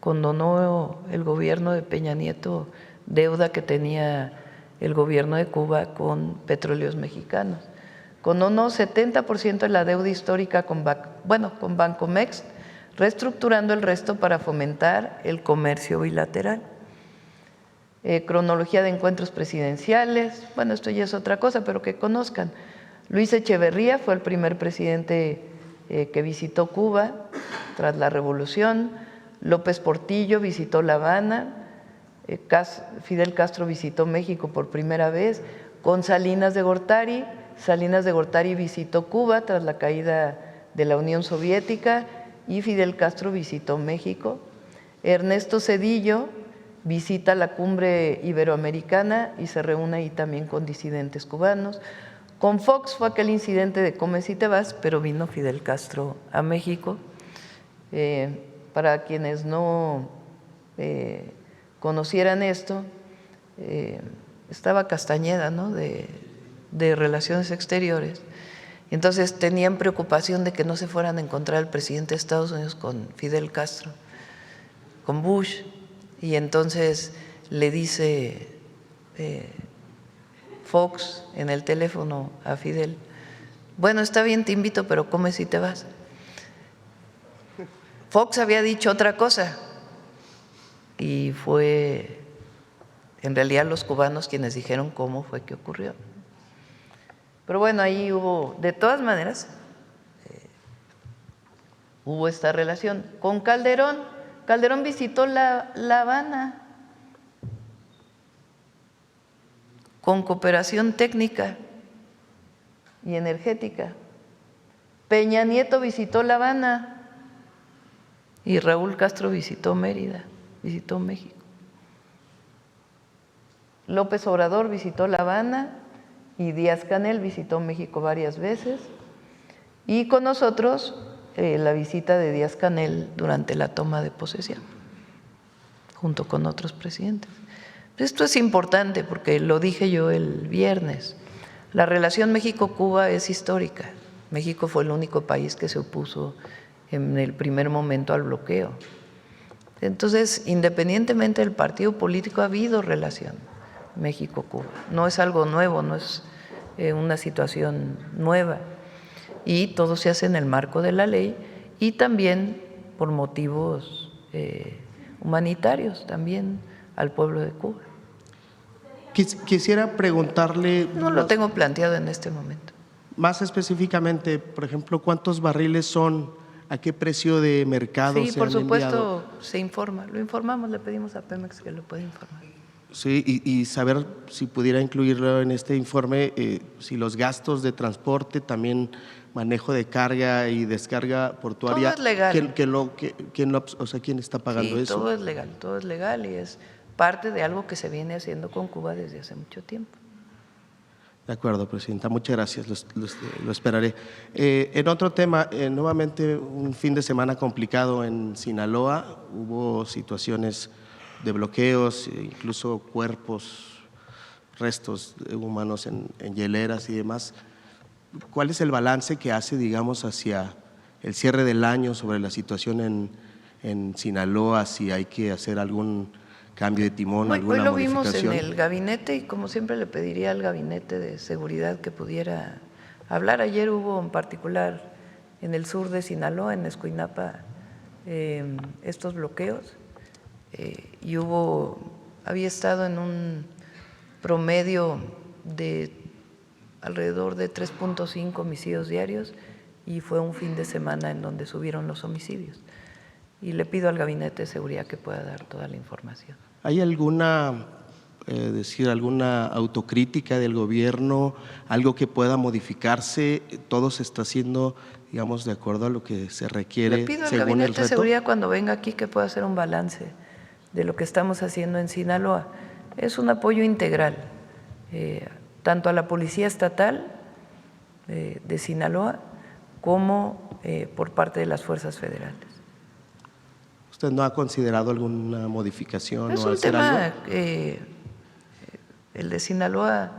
Condonó el gobierno de Peña Nieto deuda que tenía el gobierno de Cuba con Petróleos Mexicanos. Condonó 70% de la deuda histórica con Bancomext, reestructurando el resto para fomentar el comercio bilateral. Cronología de encuentros presidenciales, bueno, esto ya es otra cosa, pero que conozcan. Luis Echeverría fue el primer presidente que visitó Cuba tras la revolución. López Portillo visitó La Habana. Fidel Castro visitó México por primera vez con Salinas de Gortari. Salinas de Gortari visitó Cuba tras la caída de la Unión Soviética y Fidel Castro visitó México. Ernesto Zedillo visita la cumbre iberoamericana y se reúne ahí también con disidentes cubanos. Con Fox fue aquel incidente de Comes y te vas, pero vino Fidel Castro a México. Para quienes no conocieran esto, estaba Castañeda, ¿no?, de Relaciones Exteriores. Entonces tenían preocupación de que no se fueran a encontrar el presidente de Estados Unidos con Fidel Castro, con Bush, y entonces le dice Fox en el teléfono a Fidel: bueno, está bien, te invito, pero come si te vas. Fox había dicho otra cosa y fue en realidad los cubanos quienes dijeron cómo fue que ocurrió. Pero bueno, ahí hubo, de todas maneras, hubo esta relación. Con Calderón, Calderón visitó La Habana con cooperación técnica y energética. Peña Nieto visitó La Habana y Raúl Castro visitó Mérida, visitó México. López Obrador visitó La Habana y Díaz-Canel visitó México varias veces, y con nosotros la visita de Díaz-Canel durante la toma de posesión, junto con otros presidentes. Esto es importante porque lo dije yo el viernes, la relación México-Cuba es histórica. México fue el único país que se opuso en el primer momento al bloqueo. Entonces, independientemente del partido político, ha habido relación México-Cuba. No es algo nuevo, no es una situación nueva, y todo se hace en el marco de la ley y también por motivos humanitarios también al pueblo de Cuba. Quisiera preguntarle… No lo tengo planteado en este momento. Más específicamente, por ejemplo, ¿cuántos barriles son? ¿A qué precio de mercado se han enviado? Sí, por supuesto, se informa. Lo informamos, le pedimos a Pemex que lo pueda informar. Sí, y saber si pudiera incluirlo en este informe, si los gastos de transporte, también manejo de carga y descarga portuaria. Todo es legal. ¿Quién está pagando eso? Todo es legal y es parte de algo que se viene haciendo con Cuba desde hace mucho tiempo. De acuerdo, Presidenta, muchas gracias, lo esperaré. En otro tema, nuevamente un fin de semana complicado en Sinaloa, hubo situaciones de bloqueos, incluso cuerpos, restos humanos en hieleras y demás. ¿Cuál es el balance que hace, digamos, hacia el cierre del año sobre la situación en Sinaloa, si hay que hacer algún cambio de timón, alguna modificación? Hoy lo vimos en el gabinete y como siempre le pediría al gabinete de seguridad que pudiera hablar. Ayer hubo en particular en el sur de Sinaloa, en Escuinapa, estos bloqueos y había estado en un promedio de alrededor de 3.5 homicidios diarios y fue un fin de semana en donde subieron los homicidios. Y le pido al gabinete de seguridad que pueda dar toda la información. ¿Hay alguna autocrítica del gobierno, algo que pueda modificarse? ¿Todo se está haciendo, digamos, de acuerdo a lo que se requiere Le pido al según el gabinete de reto? seguridad cuando venga aquí que pueda hacer un balance de lo que estamos haciendo en Sinaloa. Es un apoyo integral, tanto a la Policía Estatal de Sinaloa como por parte de las fuerzas federales. ¿Usted no ha considerado alguna modificación Es o un hacer tema algo? el de Sinaloa,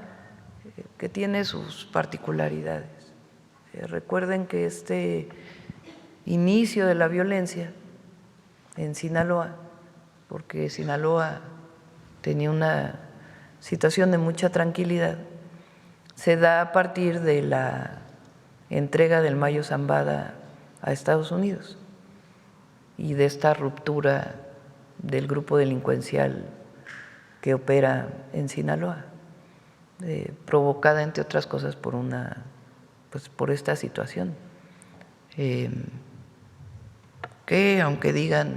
que tiene sus particularidades. Recuerden que este inicio de la violencia en Sinaloa, porque Sinaloa tenía una situación de mucha tranquilidad, se da a partir de la entrega del Mayo Zambada a Estados Unidos y de esta ruptura del grupo delincuencial que opera en Sinaloa, provocada entre otras cosas por por esta situación, que aunque digan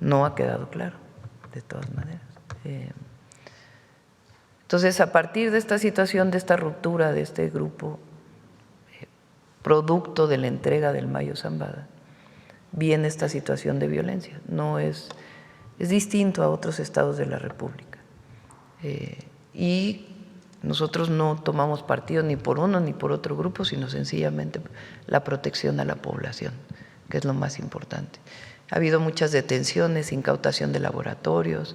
no ha quedado claro de todas maneras. Entonces, a partir de esta situación, de esta ruptura de este grupo, producto de la entrega del Mayo Zambada, viene esta situación de violencia. No es distinto a otros estados de la República. Y nosotros no tomamos partido ni por uno ni por otro grupo, sino sencillamente la protección a la población, que es lo más importante. Ha habido muchas detenciones, incautación de laboratorios,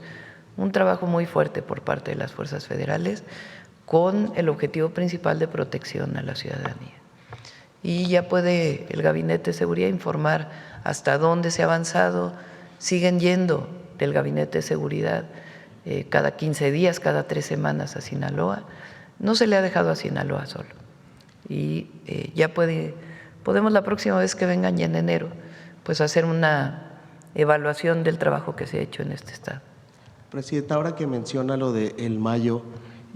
un trabajo muy fuerte por parte de las fuerzas federales con el objetivo principal de protección a la ciudadanía. Y ya puede el Gabinete de Seguridad informar hasta dónde se ha avanzado. Siguen yendo del Gabinete de Seguridad cada 15 días, cada 3 semanas a Sinaloa. No se le ha dejado a Sinaloa solo. Y ya podemos la próxima vez que vengan, ya en enero, pues hacer una evaluación del trabajo que se ha hecho en este estado. Presidenta, ahora que menciona lo de el Mayo,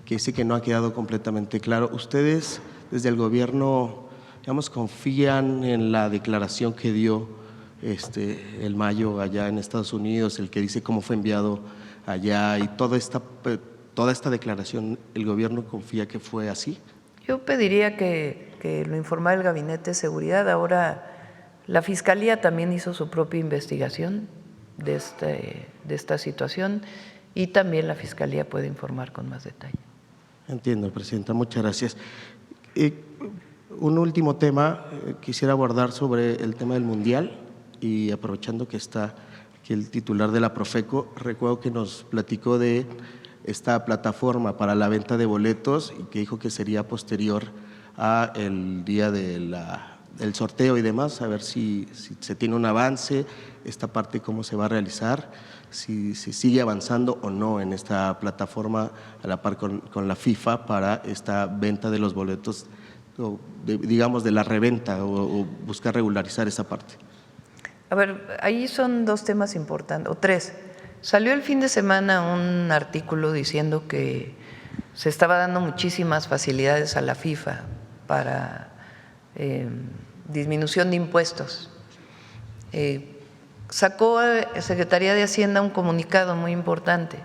que dice que no ha quedado completamente claro, ¿ustedes desde el gobierno, digamos, confían en la declaración que dio el Mayo allá en Estados Unidos, el que dice cómo fue enviado allá y toda esta declaración, el gobierno confía que fue así? Yo pediría que lo informara el Gabinete de Seguridad. Ahora la Fiscalía también hizo su propia investigación de esta situación y también la Fiscalía puede informar con más detalle. Entiendo, Presidenta, muchas gracias. Un último tema, quisiera abordar sobre el tema del Mundial y aprovechando que está aquí el titular de la Profeco, recuerdo que nos platicó de esta plataforma para la venta de boletos y que dijo que sería posterior a el día del sorteo y demás, a ver si se tiene un avance, esta parte cómo se va a realizar, si sigue avanzando o no en esta plataforma a la par con la FIFA para esta venta de los boletos, digamos de la reventa o buscar regularizar esa parte. A ver, ahí son 2 temas importantes, o 3. Salió el fin de semana un artículo diciendo que se estaba dando muchísimas facilidades a la FIFA para disminución de impuestos. Sacó Secretaría de Hacienda un comunicado muy importante,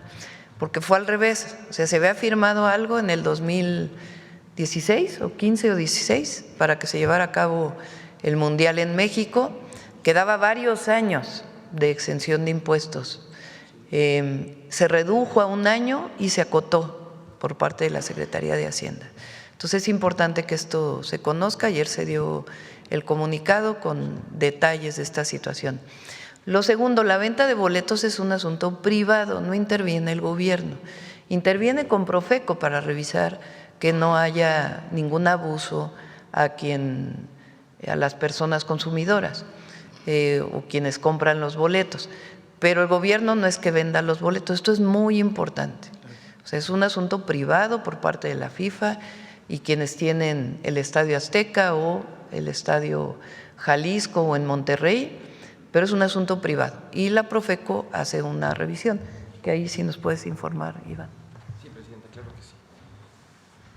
porque fue al revés, o sea, se había firmado algo en el 2016 o 15 o 16 para que se llevara a cabo el Mundial en México, que daba varios años de exención de impuestos. Se redujo a 1 año y se acotó por parte de la Secretaría de Hacienda. Entonces es importante que esto se conozca. Ayer se dio el comunicado con detalles de esta situación. Lo segundo, la venta de boletos es un asunto privado, no interviene el gobierno. Interviene con Profeco para revisar que no haya ningún abuso a las personas consumidoras o quienes compran los boletos. Pero el gobierno no es que venda los boletos, esto es muy importante. O sea, es un asunto privado por parte de la FIFA y quienes tienen el Estadio Azteca o el Estadio Jalisco o en Monterrey, pero es un asunto privado. Y la Profeco hace una revisión, que ahí sí nos puedes informar, Iván. Sí, Presidenta, claro que sí.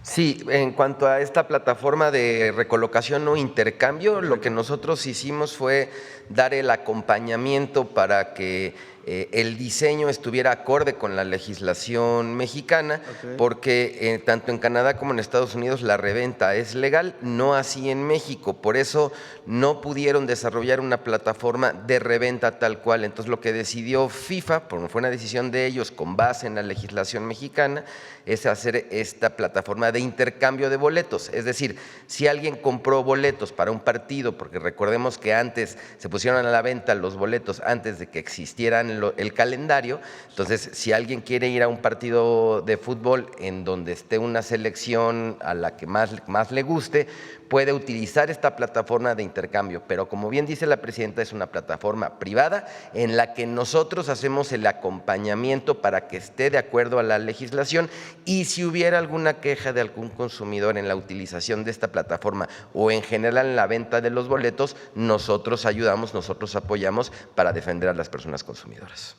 Sí, en cuanto a esta plataforma de recolocación o intercambio, lo que nosotros hicimos fue dar el acompañamiento para que el diseño estuviera acorde con la legislación mexicana, porque tanto en Canadá como en Estados Unidos la reventa es legal, no así en México, por eso no pudieron desarrollar una plataforma de reventa tal cual. Entonces lo que decidió FIFA, fue una decisión de ellos con base en la legislación mexicana, es hacer esta plataforma de intercambio de boletos. Es decir, si alguien compró boletos para un partido, porque recordemos que antes se pusieron a la venta los boletos antes de que existieran cambian el calendario. Entonces, si alguien quiere ir a un partido de fútbol en donde esté una selección a la que más le guste, puede utilizar esta plataforma de intercambio. Pero como bien dice la presidenta, es una plataforma privada en la que nosotros hacemos el acompañamiento para que esté de acuerdo a la legislación, y si hubiera alguna queja de algún consumidor en la utilización de esta plataforma o en general en la venta de los boletos, nosotros ayudamos, nosotros apoyamos para defender a las personas consumidoras.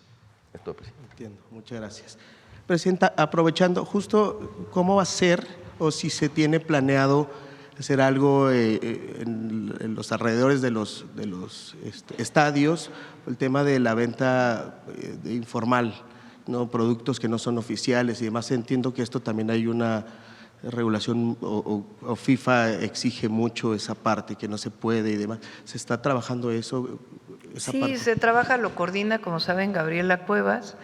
Esto, presidente. Entiendo, muchas gracias. Presidenta, aprovechando, justo cómo va a ser o si se tiene planeado hacer algo en los alrededores de los estadios, el tema de la venta informal, ¿no? Productos que no son oficiales y demás. Entiendo que esto también hay una regulación o FIFA exige mucho esa parte, que no se puede y demás. ¿Se está trabajando eso? Sí, parte? se trabaja, lo coordina, como saben, Gabriela Cuevas,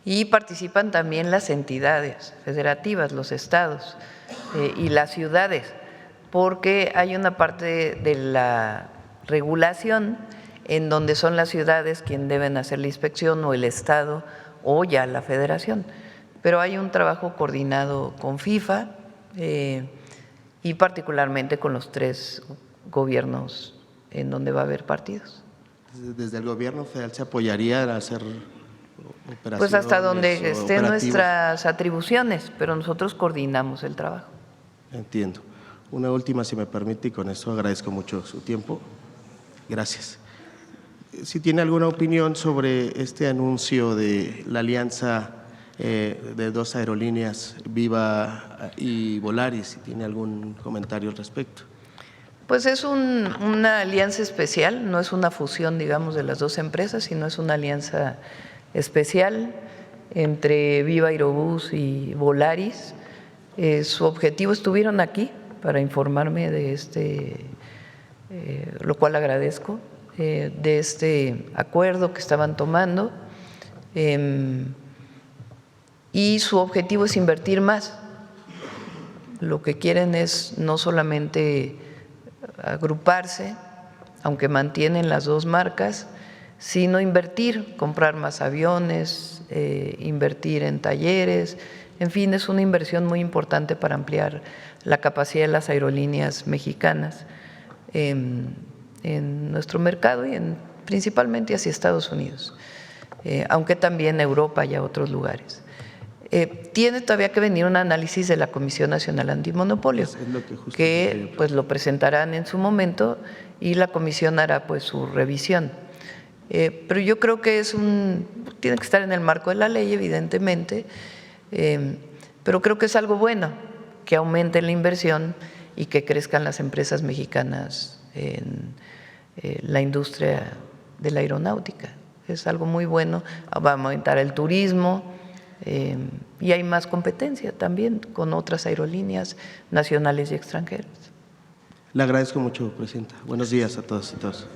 y participan también las entidades federativas, los estados y las ciudades, porque hay una parte de la regulación en donde son las ciudades quienes deben hacer la inspección, o el estado o ya la federación. Pero hay un trabajo coordinado con FIFA y particularmente con los 3 gobiernos en donde va a haber partidos. ¿Desde el gobierno federal se apoyaría a hacer operaciones? Pues hasta donde estén operativos? nuestras atribuciones, pero nosotros coordinamos el trabajo. Entiendo. Una última, si me permite, y con eso agradezco mucho su tiempo. Gracias. Si tiene alguna opinión sobre este anuncio de la alianza de 2 aerolíneas, Viva y Volaris, si tiene algún comentario al respecto. Pues es una alianza especial, no es una fusión, digamos, de las 2 empresas, sino es una alianza especial entre Viva Aerobús y Volaris. Su objetivo, estuvieron aquí para informarme de lo cual agradezco, de este acuerdo que estaban tomando, y su objetivo es invertir más. Lo que quieren es no solamente agruparse, aunque mantienen las 2 marcas, sino invertir, comprar más aviones, invertir en talleres, en fin, es una inversión muy importante para ampliar la capacidad de las aerolíneas mexicanas en nuestro mercado y principalmente hacia Estados Unidos, aunque también Europa y a otros lugares. Tiene todavía que venir un análisis de la Comisión Nacional Antimonopolio, que pues lo presentarán en su momento y la comisión hará pues su revisión. Pero yo creo que tiene que estar en el marco de la ley, evidentemente, pero creo que es algo bueno que aumente la inversión y que crezcan las empresas mexicanas en la industria de la aeronáutica. Es algo muy bueno, va a aumentar el turismo y hay más competencia también con otras aerolíneas nacionales y extranjeras. Le agradezco mucho, presidenta. Buenos días a todos y todas.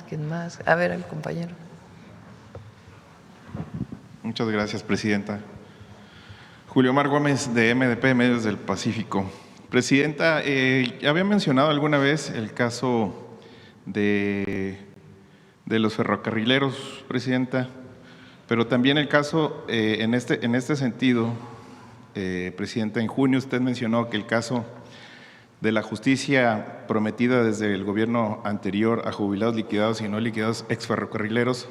¿Quién más? A ver, el compañero. Muchas gracias, presidenta. Julio Mar Gómez, de MDP, Medios del Pacífico. Presidenta, ya había mencionado alguna vez el caso de los ferrocarrileros, presidenta, pero también el caso, en este sentido, presidenta, en junio usted mencionó que el caso de la justicia prometida desde el gobierno anterior a jubilados liquidados y no liquidados exferrocarrileros,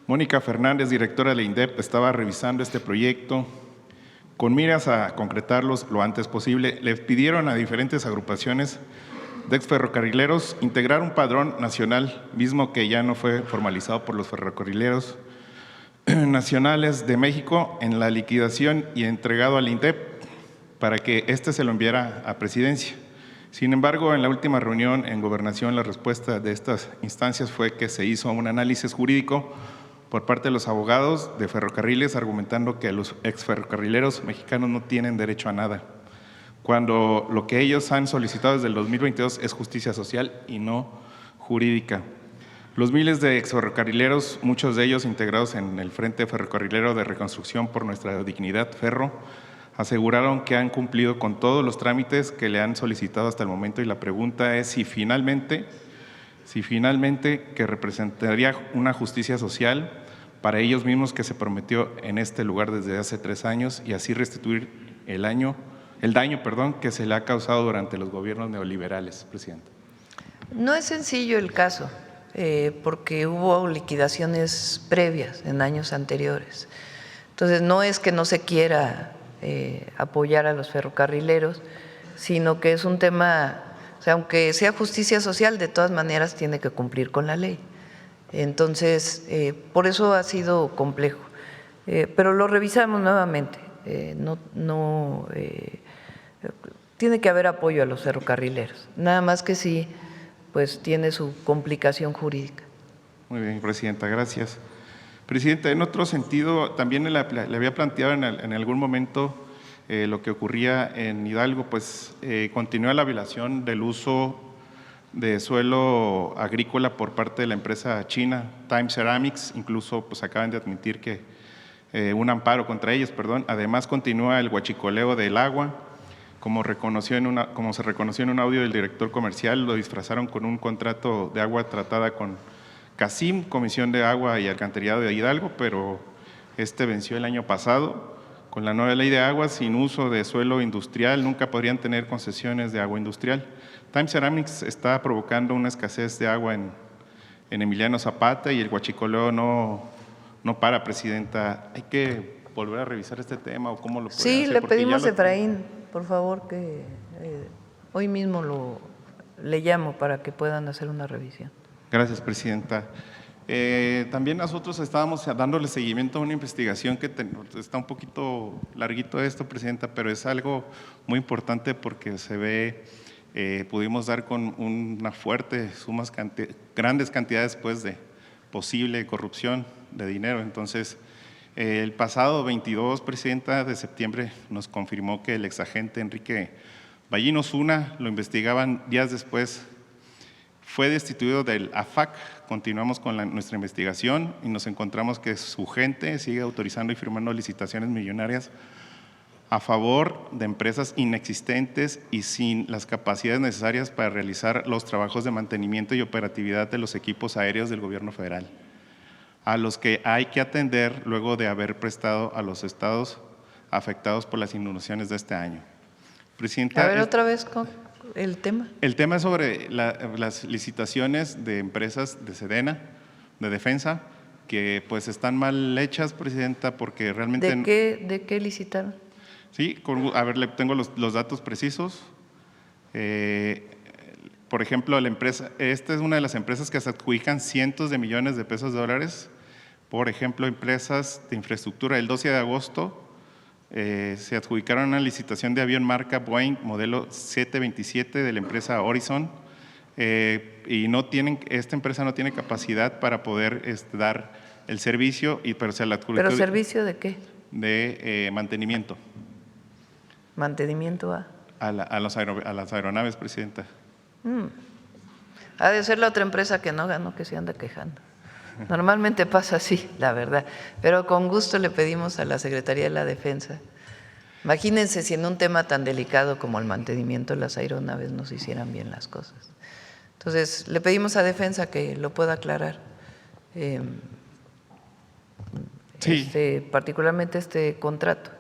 Mónica Fernández, directora de la INDEP, estaba revisando este proyecto con miras a concretarlos lo antes posible. Le pidieron a diferentes agrupaciones de exferrocarrileros integrar un padrón nacional, mismo que ya no fue formalizado por los ferrocarrileros nacionales de México en la liquidación y entregado al INDEP para que éste se lo enviara a Presidencia. Sin embargo, en la última reunión en Gobernación, la respuesta de estas instancias fue que se hizo un análisis jurídico por parte de los abogados de ferrocarriles, argumentando que los exferrocarrileros mexicanos no tienen derecho a nada, cuando lo que ellos han solicitado desde el 2022 es justicia social y no jurídica. Los miles de exferrocarrileros, muchos de ellos integrados en el Frente Ferrocarrilero de Reconstrucción por Nuestra Dignidad, Ferro, aseguraron que han cumplido con todos los trámites que le han solicitado hasta el momento, y la pregunta es si finalmente si finalmente que representaría una justicia social para ellos mismos que se prometió en este lugar desde hace 3 años y así restituir el daño que se le ha causado durante los gobiernos neoliberales, presidenta. No es sencillo el caso, porque hubo liquidaciones previas en años anteriores. Entonces, no es que no se quiera apoyar a los ferrocarrileros, sino que es un tema, o sea, aunque sea justicia social, de todas maneras tiene que cumplir con la ley. Entonces, por eso ha sido complejo. Pero lo revisamos nuevamente. Tiene que haber apoyo a los ferrocarrileros, nada más que sí, pues tiene su complicación jurídica. Muy bien, presidenta, gracias. Presidenta, en otro sentido, también le había planteado en algún momento lo que ocurría en Hidalgo, pues continúa la violación del uso de suelo agrícola por parte de la empresa china Time Ceramics, incluso pues acaban de admitir que un amparo contra ellos, perdón. Además continúa el huachicoleo del agua, como se reconoció en un audio del director comercial, lo disfrazaron con un contrato de agua tratada con CACIM, Comisión de Agua y Alcantarillado de Hidalgo, pero este venció el año pasado. Con la nueva ley de aguas, sin uso de suelo industrial, nunca podrían tener concesiones de agua industrial. Time Ceramics está provocando una escasez de agua en Emiliano Zapata y el huachicoleo no para, presidenta. ¿Hay que volver a revisar este tema o cómo lo podemos hacer? Sí, le pedimos a Efraín, por favor, que hoy mismo le llamo para que puedan hacer una revisión. Gracias, presidenta. También nosotros estábamos dándole seguimiento a una investigación que está un poquito larguito esto, presidenta, pero es algo muy importante porque se ve, pudimos dar con una fuerte grandes cantidades pues, de posible corrupción de dinero. Entonces, el pasado 22, presidenta, de septiembre nos confirmó que el exagente Enrique Ballín Osuna, lo investigaban días después, fue destituido del AFAC. Continuamos con nuestra investigación y nos encontramos que su gente sigue autorizando y firmando licitaciones millonarias a favor de empresas inexistentes y sin las capacidades necesarias para realizar los trabajos de mantenimiento y operatividad de los equipos aéreos del gobierno federal, a los que hay que atender luego de haber prestado a los estados afectados por las inundaciones de este año. Presidenta, a ver, otra vez con el tema. El tema es sobre las licitaciones de empresas de Sedena, de defensa, que pues están mal hechas, presidenta, porque realmente… ¿De qué licitaron? Sí, a ver, tengo los datos precisos. Por ejemplo, esta es una de las empresas que se adjudican cientos de millones de pesos de dólares. Por ejemplo, empresas de infraestructura. El 12 de agosto se adjudicaron una licitación de avión marca Boeing modelo 727 de la empresa Horizon y esta empresa no tiene capacidad para poder dar el servicio, pero se la adjudicó. ¿Pero servicio de qué? De mantenimiento. ¿Mantenimiento a las aeronaves, presidenta. Ha de ser la otra empresa que no ganó, que se anda quejando. Normalmente pasa así, la verdad. Pero con gusto le pedimos a la Secretaría de la Defensa. Imagínense si en un tema tan delicado como el mantenimiento de las aeronaves nos hicieran bien las cosas. Entonces, le pedimos a Defensa que lo pueda aclarar. Sí. Particularmente este contrato.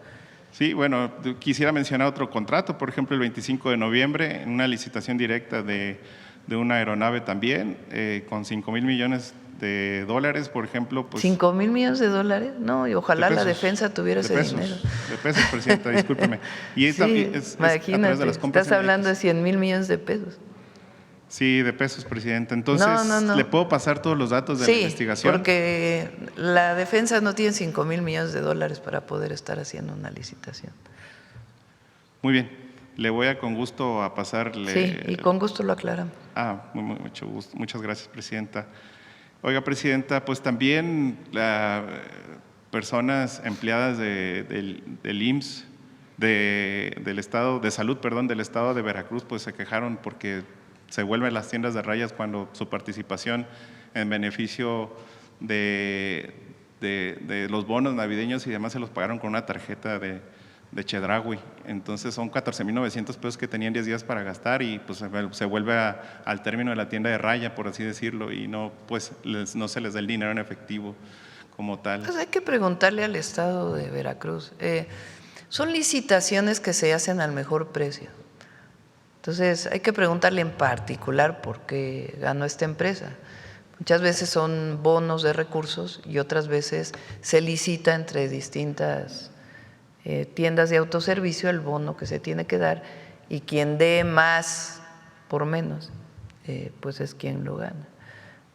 Sí, bueno, quisiera mencionar otro contrato, por ejemplo, el 25 de noviembre, en una licitación directa de una aeronave también, con 5,000 millones de dólares, por ejemplo. Pues, ¿5,000 millones de dólares? No, y ojalá la defensa tuviera ese dinero. De pesos, presidenta, discúlpeme. Y sí, imagínate, de estás hablando de 100,000 millones de pesos. Sí, de pesos, presidenta. Entonces, no. ¿Le puedo pasar todos los datos de la investigación? Sí, porque la defensa no tiene 5,000 millones de dólares para poder estar haciendo una licitación. Muy bien. Le voy con gusto a pasarle… Sí, y con gusto lo aclaramos. Mucho gusto. Muchas gracias, presidenta. Oiga, presidenta, pues también personas empleadas del IMSS, del Estado de Salud, del Estado de Veracruz, pues se quejaron porque se vuelven las tiendas de rayas cuando su participación en beneficio de los bonos navideños y demás se los pagaron con una tarjeta de de Chedraui. Entonces son 14,900 pesos que tenían 10 días para gastar y pues se vuelve al término de la tienda de raya, por así decirlo, y no, pues, no se les da el dinero en efectivo como tal. Pues hay que preguntarle al Estado de Veracruz. Son licitaciones que se hacen al mejor precio. Entonces hay que preguntarle en particular por qué ganó esta empresa. Muchas veces son bonos de recursos y otras veces se licita entre distintas tiendas de autoservicio el bono que se tiene que dar, y quien dé más por menos, pues es quien lo gana.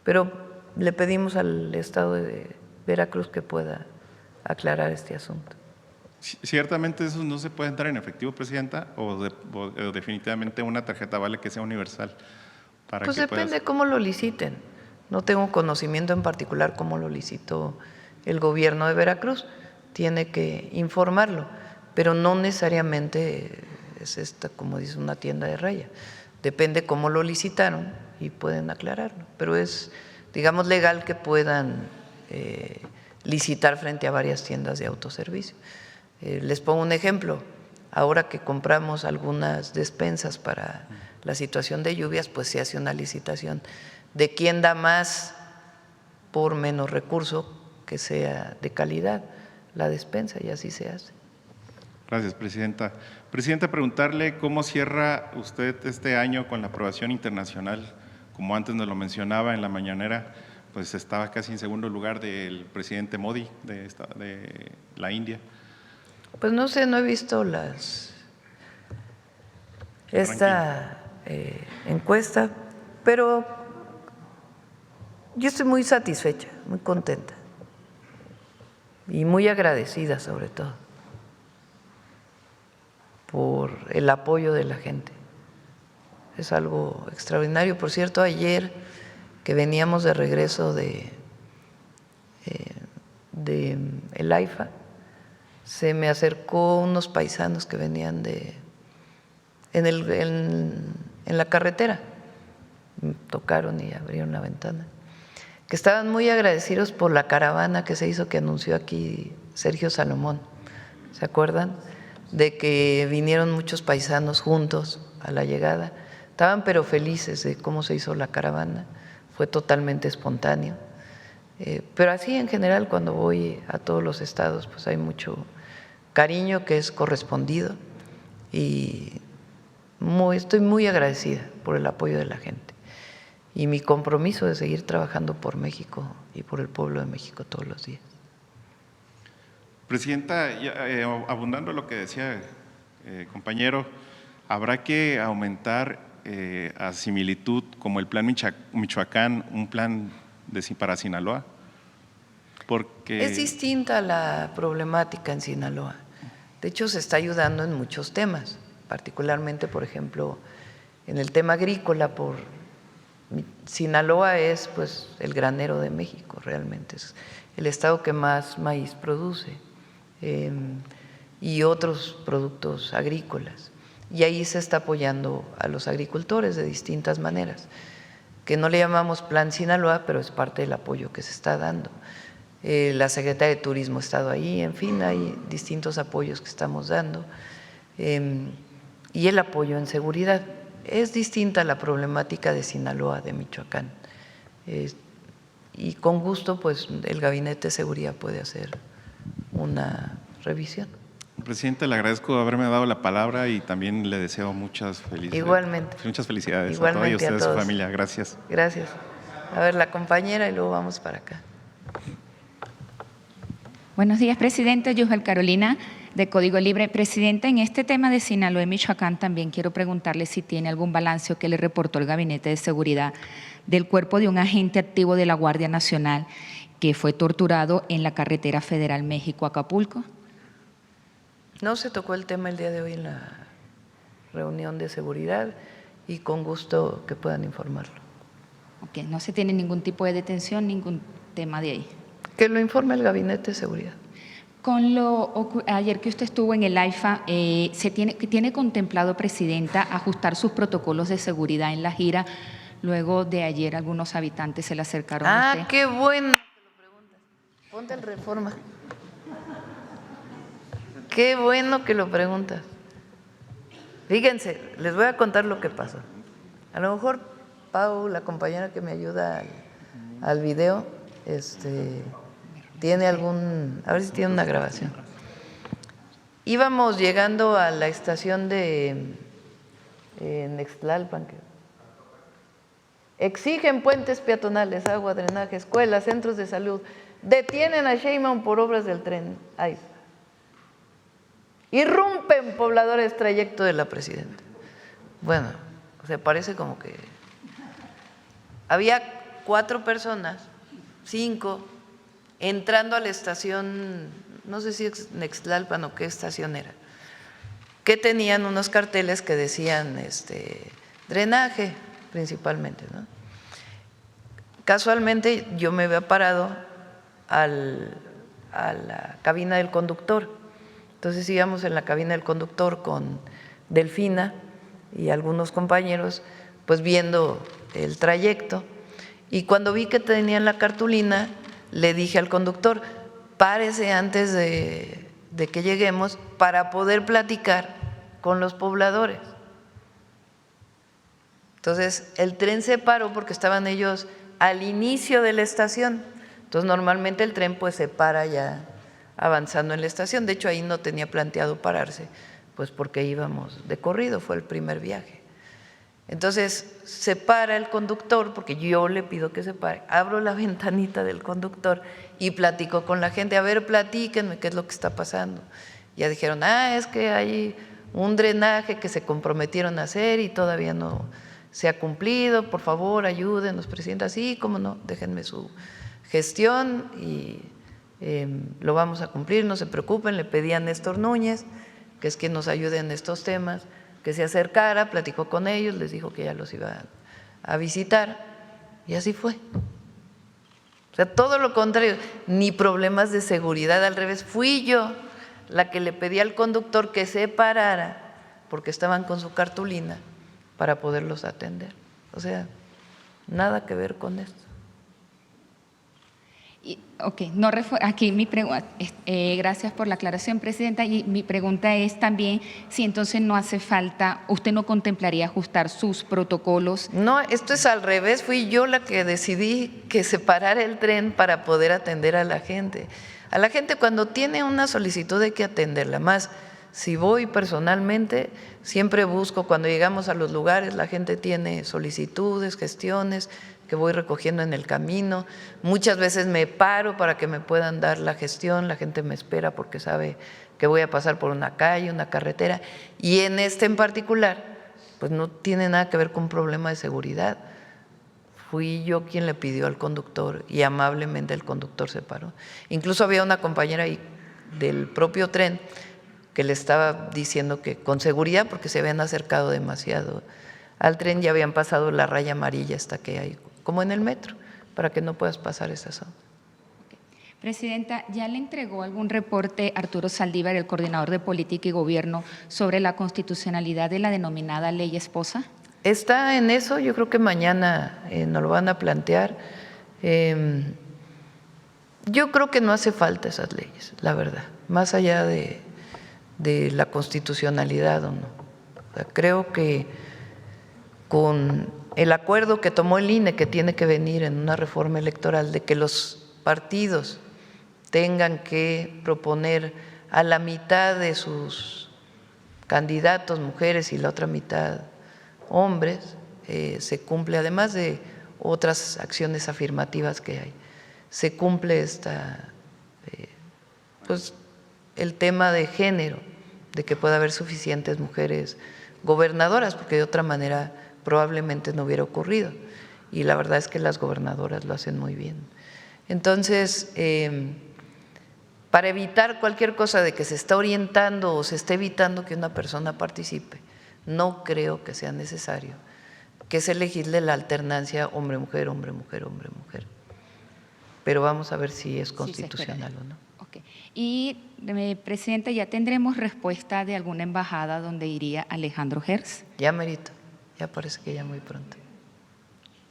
Pero le pedimos al Estado de Veracruz que pueda aclarar este asunto. Ciertamente esos no se pueden dar en efectivo, Presidenta, o definitivamente una tarjeta vale que sea universal. Pues depende cómo lo liciten. No tengo conocimiento en particular cómo lo licitó el gobierno de Veracruz. Tiene que informarlo, pero no necesariamente es esta, como dice, una tienda de raya. Depende cómo lo licitaron y pueden aclararlo. Pero es, digamos, legal que puedan licitar frente a varias tiendas de autoservicio. Les pongo un ejemplo. Ahora que compramos algunas despensas para la situación de lluvias, pues se hace una licitación de quién da más por menos recurso que sea de calidad la despensa, y así se hace. Gracias, Presidenta. Presidenta, preguntarle cómo cierra usted este año con la aprobación internacional. Como antes nos lo mencionaba en la mañanera, pues estaba casi en segundo lugar del presidente Modi de la India. Pues no sé, no he visto esta encuesta, pero yo estoy muy satisfecha, muy contenta y muy agradecida sobre todo por el apoyo de la gente. Es algo extraordinario. Por cierto, ayer que veníamos de regreso de el AIFA, se me acercó unos paisanos que venían en la carretera, me tocaron y abrieron la ventana, que estaban muy agradecidos por la caravana que se hizo, que anunció aquí Sergio Salomón. ¿Se acuerdan? De que vinieron muchos paisanos juntos a la llegada. Estaban pero felices de cómo se hizo la caravana, fue totalmente espontáneo. Pero así en general cuando voy a todos los estados pues hay mucho cariño que es correspondido y estoy muy agradecida por el apoyo de la gente y mi compromiso de seguir trabajando por México y por el pueblo de México todos los días. Presidenta, abundando lo que decía compañero, ¿habrá que aumentar a similitud como el plan Michoacán, un plan para Sinaloa? Porque es distinta la problemática en Sinaloa. De hecho, se está ayudando en muchos temas, particularmente, por ejemplo, en el tema agrícola. Sinaloa es pues el granero de México, realmente es el estado que más maíz produce y otros productos agrícolas. Y ahí se está apoyando a los agricultores de distintas maneras, que no le llamamos Plan Sinaloa, pero es parte del apoyo que se está dando. La Secretaría de Turismo ha estado ahí, en fin, hay distintos apoyos que estamos dando. Y el apoyo en seguridad. Es distinta la problemática de Sinaloa, de Michoacán. Y con gusto, pues el Gabinete de Seguridad puede hacer una revisión. Presidente, le agradezco haberme dado la palabra y también le deseo muchas felicidades. Igualmente. Muchas felicidades Igualmente a todos y a ustedes, a todos. su familia. Gracias. Gracias. A ver, la compañera y luego vamos para acá. Buenos días, Presidenta. Yujel Carolina, de Código Libre. Presidenta, en este tema de Sinaloa y Michoacán también quiero preguntarle si tiene algún balance que le reportó el Gabinete de Seguridad del cuerpo de un agente activo de la Guardia Nacional que fue torturado en la carretera federal México-Acapulco. No se tocó el tema el día de hoy en la reunión de seguridad y con gusto que puedan informarlo. Okay, no se tiene ningún tipo de detención, ningún tema de ahí. Que lo informe el Gabinete de Seguridad. Ayer que usted estuvo en el AIFA, ¿tiene contemplado, Presidenta, ajustar sus protocolos de seguridad en la gira? Luego de ayer algunos habitantes se le acercaron a usted. ¡Qué bueno que lo preguntas! Ponte el Reforma. Qué bueno que lo preguntas. Fíjense, les voy a contar lo que pasó. A lo mejor Pau, la compañera que me ayuda al video, tiene a ver si tiene una grabación. Íbamos llegando a la estación de Nextlalpan. Exigen puentes peatonales, agua, drenaje, escuelas, centros de salud. Detienen a Sheinbaum por obras del tren. Ahí. Irrumpen pobladores trayecto de la presidenta. Bueno, se parece como que había 4 personas, 5, entrando a la estación, no sé si es Nextlalpan o qué estación era, que tenían unos carteles que decían drenaje principalmente, ¿no? Casualmente yo me había parado a la cabina del conductor. Entonces íbamos en la cabina del conductor con Delfina y algunos compañeros, pues viendo el trayecto. Y cuando vi que tenían la cartulina, le dije al conductor, párese antes de que lleguemos para poder platicar con los pobladores. Entonces el tren se paró porque estaban ellos al inicio de la estación. Entonces normalmente el tren pues se para ya avanzando en la estación. De hecho ahí no tenía planteado pararse, pues porque íbamos de corrido, fue el primer viaje. Entonces se para el conductor, porque yo le pido que se pare, abro la ventanita del conductor y platico con la gente, a ver, platíquenme qué es lo que está pasando. Ya dijeron, es que hay un drenaje que se comprometieron a hacer y todavía no se ha cumplido, por favor ayúdenos, presidenta. Sí, cómo no, déjenme su gestión y lo vamos a cumplir, no se preocupen. Le pedí a Néstor Núñez, que es quien nos ayude en estos temas, que se acercara, platicó con ellos, les dijo que ya los iba a visitar y así fue. O sea, todo lo contrario, ni problemas de seguridad, al revés, fui yo la que le pedí al conductor que se parara porque estaban con su cartulina para poderlos atender. O sea, nada que ver con esto. Ok, aquí mi pregunta, gracias por la aclaración, presidenta, y mi pregunta es también si entonces no hace falta, usted no contemplaría ajustar sus protocolos. No, esto es al revés, fui yo la que decidí que se parara el tren para poder atender a la gente. A la gente cuando tiene una solicitud hay que atenderla, más si voy personalmente, siempre busco, cuando llegamos a los lugares, la gente tiene solicitudes, gestiones, que voy recogiendo en el camino. Muchas veces me paro para que me puedan dar la gestión, la gente me espera porque sabe que voy a pasar por una calle, una carretera, y en en particular, pues no tiene nada que ver con un problema de seguridad. Fui yo quien le pidió al conductor y amablemente el conductor se paró. Incluso había una compañera ahí del propio tren que le estaba diciendo que con seguridad, porque se habían acercado demasiado al tren, ya habían pasado la raya amarilla hasta que hay, como en el metro, para que no puedas pasar esa zona. Presidenta, ¿ya le entregó algún reporte Arturo Saldívar, el coordinador de Política y Gobierno, sobre la constitucionalidad de la denominada Ley Esposa? Está en eso, yo creo que mañana nos lo van a plantear. Yo creo que no hace falta esas leyes, la verdad, más allá de la constitucionalidad o no. O sea, creo que con el acuerdo que tomó el INE, que tiene que venir en una reforma electoral, de que los partidos tengan que proponer a la mitad de sus candidatos mujeres y la otra mitad hombres, se cumple, además de otras acciones afirmativas que hay, se cumple pues el tema de género, de que pueda haber suficientes mujeres gobernadoras, porque de otra manera probablemente no hubiera ocurrido. Y la verdad es que las gobernadoras lo hacen muy bien. Entonces, para evitar cualquier cosa de que se está orientando o se esté evitando que una persona participe, no creo que sea necesario que se legisle la alternancia hombre-mujer, hombre-mujer, hombre-mujer. Pero vamos a ver si es constitucional o no. Okay. Y, presidenta, ¿ya tendremos respuesta de alguna embajada donde iría Alejandro Hertz? Ya merito, ya parece que ya muy pronto.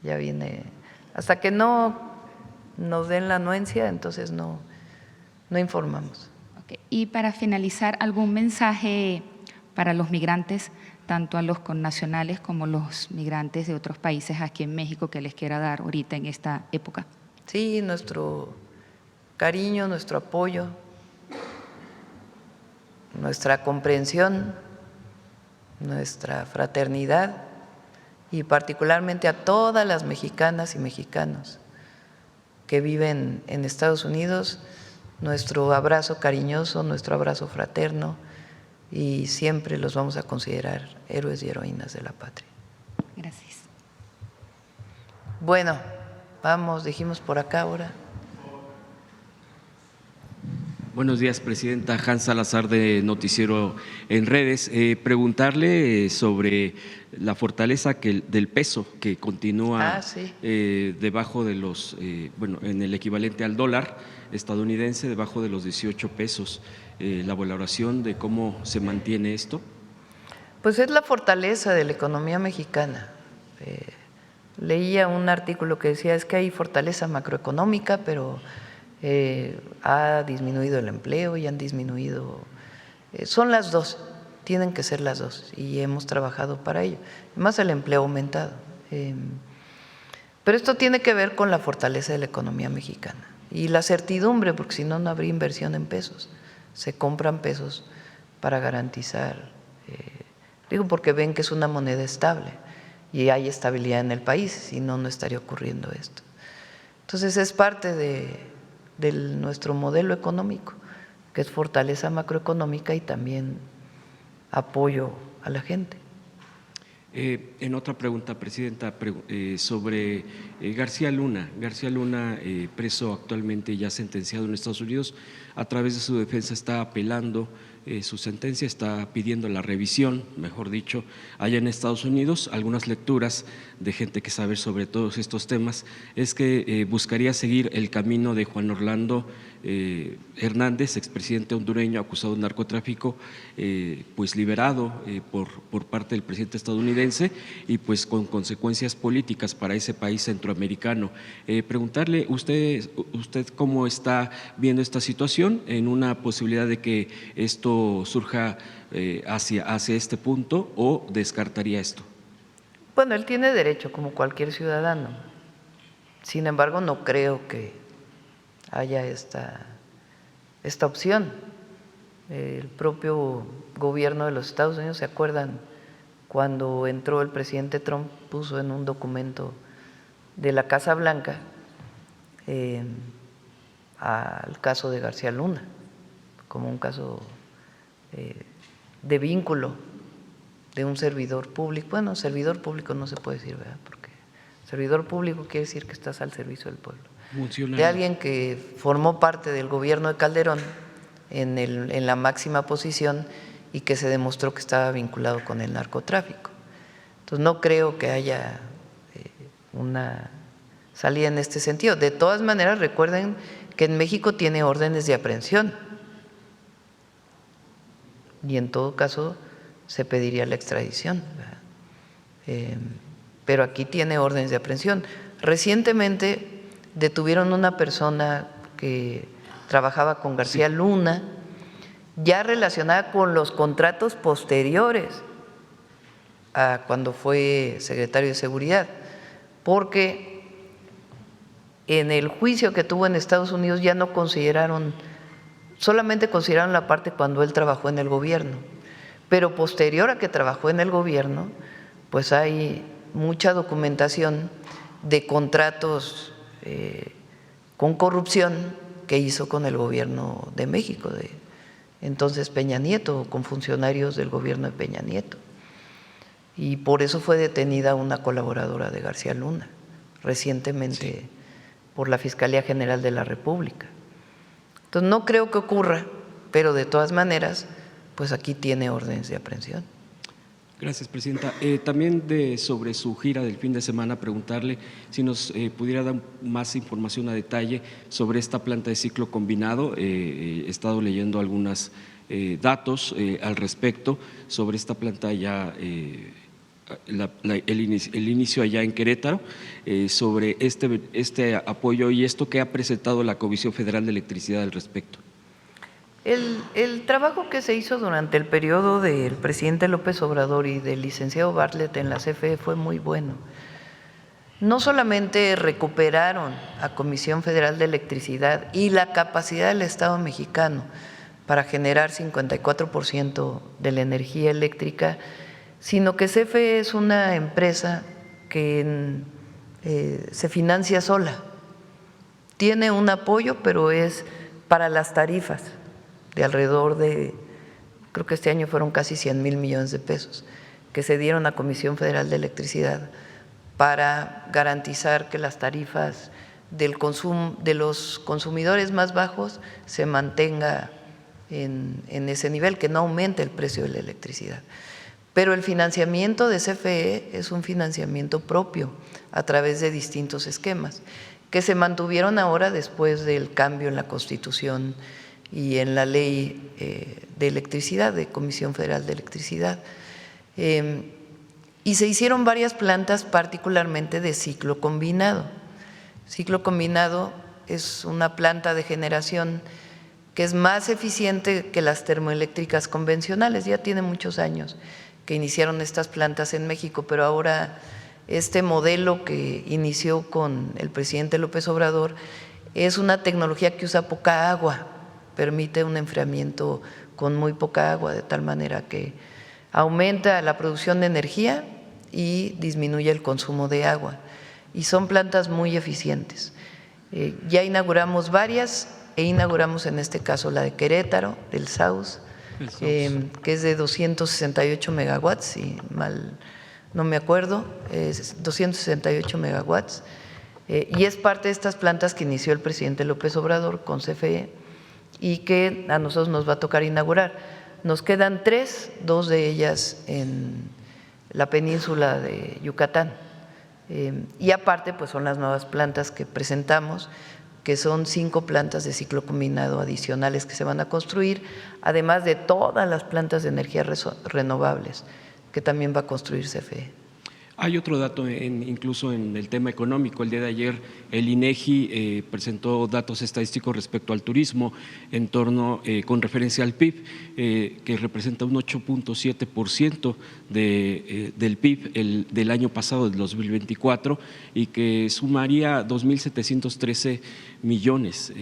Ya viene, hasta que no nos den la anuencia, entonces no informamos. Ok. Y para finalizar, ¿algún mensaje para los migrantes, tanto a los connacionales como los migrantes de otros países aquí en México, que les quiera dar ahorita en esta época? Sí, nuestro cariño, nuestro apoyo, nuestra comprensión, nuestra fraternidad y particularmente a todas las mexicanas y mexicanos que viven en Estados Unidos, nuestro abrazo cariñoso, nuestro abrazo fraterno, y siempre los vamos a considerar héroes y heroínas de la patria. Gracias. Bueno, vamos, dijimos por acá ahora. Buenos días, Presidenta. Hans Salazar, de Noticiero en Redes. Preguntarle sobre la fortaleza del peso que continúa debajo de los, en el equivalente al dólar estadounidense, debajo de los 18 pesos. La valoración de cómo se mantiene esto. Pues es la fortaleza de la economía mexicana. Leía un artículo que decía es que hay fortaleza macroeconómica, pero ha disminuido el empleo y han disminuido… son las dos, tienen que ser las dos y hemos trabajado para ello. Además el empleo ha aumentado. Pero esto tiene que ver con la fortaleza de la economía mexicana y la certidumbre, porque si no, no habría inversión en pesos. Se compran pesos para garantizar, digo porque ven que es una moneda estable y hay estabilidad en el país, si no, no estaría ocurriendo esto. Entonces es parte de nuestro modelo económico, que es fortaleza macroeconómica y también apoyo a la gente. En otra pregunta, Presidenta, sobre García Luna. García Luna, preso actualmente, ya sentenciado en Estados Unidos, a través de su defensa está apelando su sentencia, está pidiendo la revisión, mejor dicho, allá en Estados Unidos. Algunas lecturas de gente que sabe sobre todos estos temas es que buscaría seguir el camino de Juan Orlando Hernández, expresidente hondureño acusado de narcotráfico, pues liberado por parte del presidente estadounidense y pues con consecuencias políticas para ese país centroamericano. Preguntarle usted cómo está viendo esta situación en una posibilidad de que esto surja hacia este punto, o descartaría esto. Bueno, él tiene derecho como cualquier ciudadano. Sin embargo, no creo que haya esta opción. El propio gobierno de los Estados Unidos, ¿se acuerdan? Cuando entró el presidente Trump, puso en un documento de la Casa Blanca al caso de García Luna como un caso de vínculo de un servidor público. Bueno, servidor público no se puede decir, ¿verdad? Porque servidor público quiere decir que estás al servicio del pueblo. De alguien que formó parte del gobierno de Calderón en la máxima posición y que se demostró que estaba vinculado con el narcotráfico. Entonces no creo que haya una salida en este sentido. De todas maneras, recuerden que en México tiene órdenes de aprehensión y en todo caso se pediría la extradición, pero aquí tiene órdenes de aprehensión. Recientemente detuvieron una persona que trabajaba con García Luna, ya relacionada con los contratos posteriores a cuando fue secretario de Seguridad, porque en el juicio que tuvo en Estados Unidos ya no consideraron, solamente consideraron la parte cuando él trabajó en el gobierno, pero posterior a que trabajó en el gobierno, pues hay mucha documentación de contratos con corrupción que hizo con el gobierno de México, de entonces Peña Nieto, con funcionarios del gobierno de Peña Nieto. Y por eso fue detenida una colaboradora de García Luna recientemente por la Fiscalía General de la República. Entonces no creo que ocurra, pero de todas maneras, pues aquí tiene órdenes de aprehensión. Gracias, Presidenta. También sobre su gira del fin de semana, preguntarle si nos pudiera dar más información a detalle sobre esta planta de ciclo combinado. He estado leyendo algunos datos al respecto sobre esta planta ya, el inicio allá en Querétaro, sobre este apoyo y esto que ha presentado la Comisión Federal de Electricidad al respecto. El trabajo que se hizo durante el periodo del presidente López Obrador y del licenciado Bartlett en la CFE fue muy bueno. No solamente recuperaron a Comisión Federal de Electricidad y la capacidad del Estado mexicano para generar 54% de la energía eléctrica, sino que CFE es una empresa que se financia sola. Tiene un apoyo, pero es para las tarifas de alrededor de, creo que este año fueron casi 100,000 millones de pesos, que se dieron a Comisión Federal de Electricidad para garantizar que las tarifas del consumo de los consumidores más bajos se mantenga en ese nivel, que no aumente el precio de la electricidad. Pero el financiamiento de CFE es un financiamiento propio a través de distintos esquemas que se mantuvieron ahora después del cambio en la Constitución y en la ley de electricidad, de Comisión Federal de Electricidad. Y se hicieron varias plantas, particularmente de ciclo combinado. Ciclo combinado es una planta de generación que es más eficiente que las termoeléctricas convencionales. Ya tiene muchos años que iniciaron estas plantas en México, pero ahora este modelo que inició con el presidente López Obrador es una tecnología que usa poca agua, permite un enfriamiento con muy poca agua, de tal manera que aumenta la producción de energía y disminuye el consumo de agua. Y son plantas muy eficientes. Ya inauguramos varias e inauguramos en este caso la de Querétaro, del SAUS, que es de 268 megawatts, si mal no me acuerdo, es 268 megawatts, y es parte de estas plantas que inició el presidente López Obrador con CFE y que a nosotros nos va a tocar inaugurar. Nos quedan 3, 2 de ellas en la península de Yucatán, y aparte pues son las nuevas plantas que presentamos, que son 5 plantas de ciclo combinado adicionales que se van a construir, además de todas las plantas de energía renovables que también va a construir CFE. Hay otro dato incluso en el tema económico. El día de ayer el INEGI presentó datos estadísticos respecto al turismo en torno, con referencia al PIB, que representa un 8.7% del PIB del año pasado, del 2024, y que sumaría 2.713 millones.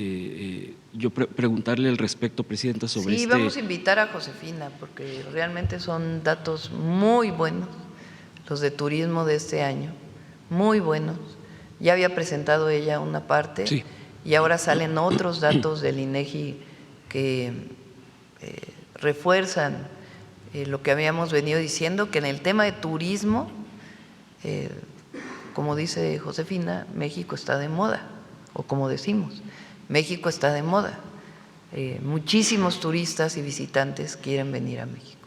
Yo preguntarle al respecto, Presidenta, sobre Sí, vamos a invitar a Josefina, porque realmente son datos muy buenos, los de turismo de este año, muy buenos. Ya había presentado ella una parte, sí, y ahora salen otros datos del INEGI que refuerzan lo que habíamos venido diciendo, que en el tema de turismo, como dice Josefina, México está de moda, o como decimos, México está de moda. Muchísimos turistas y visitantes quieren venir a México.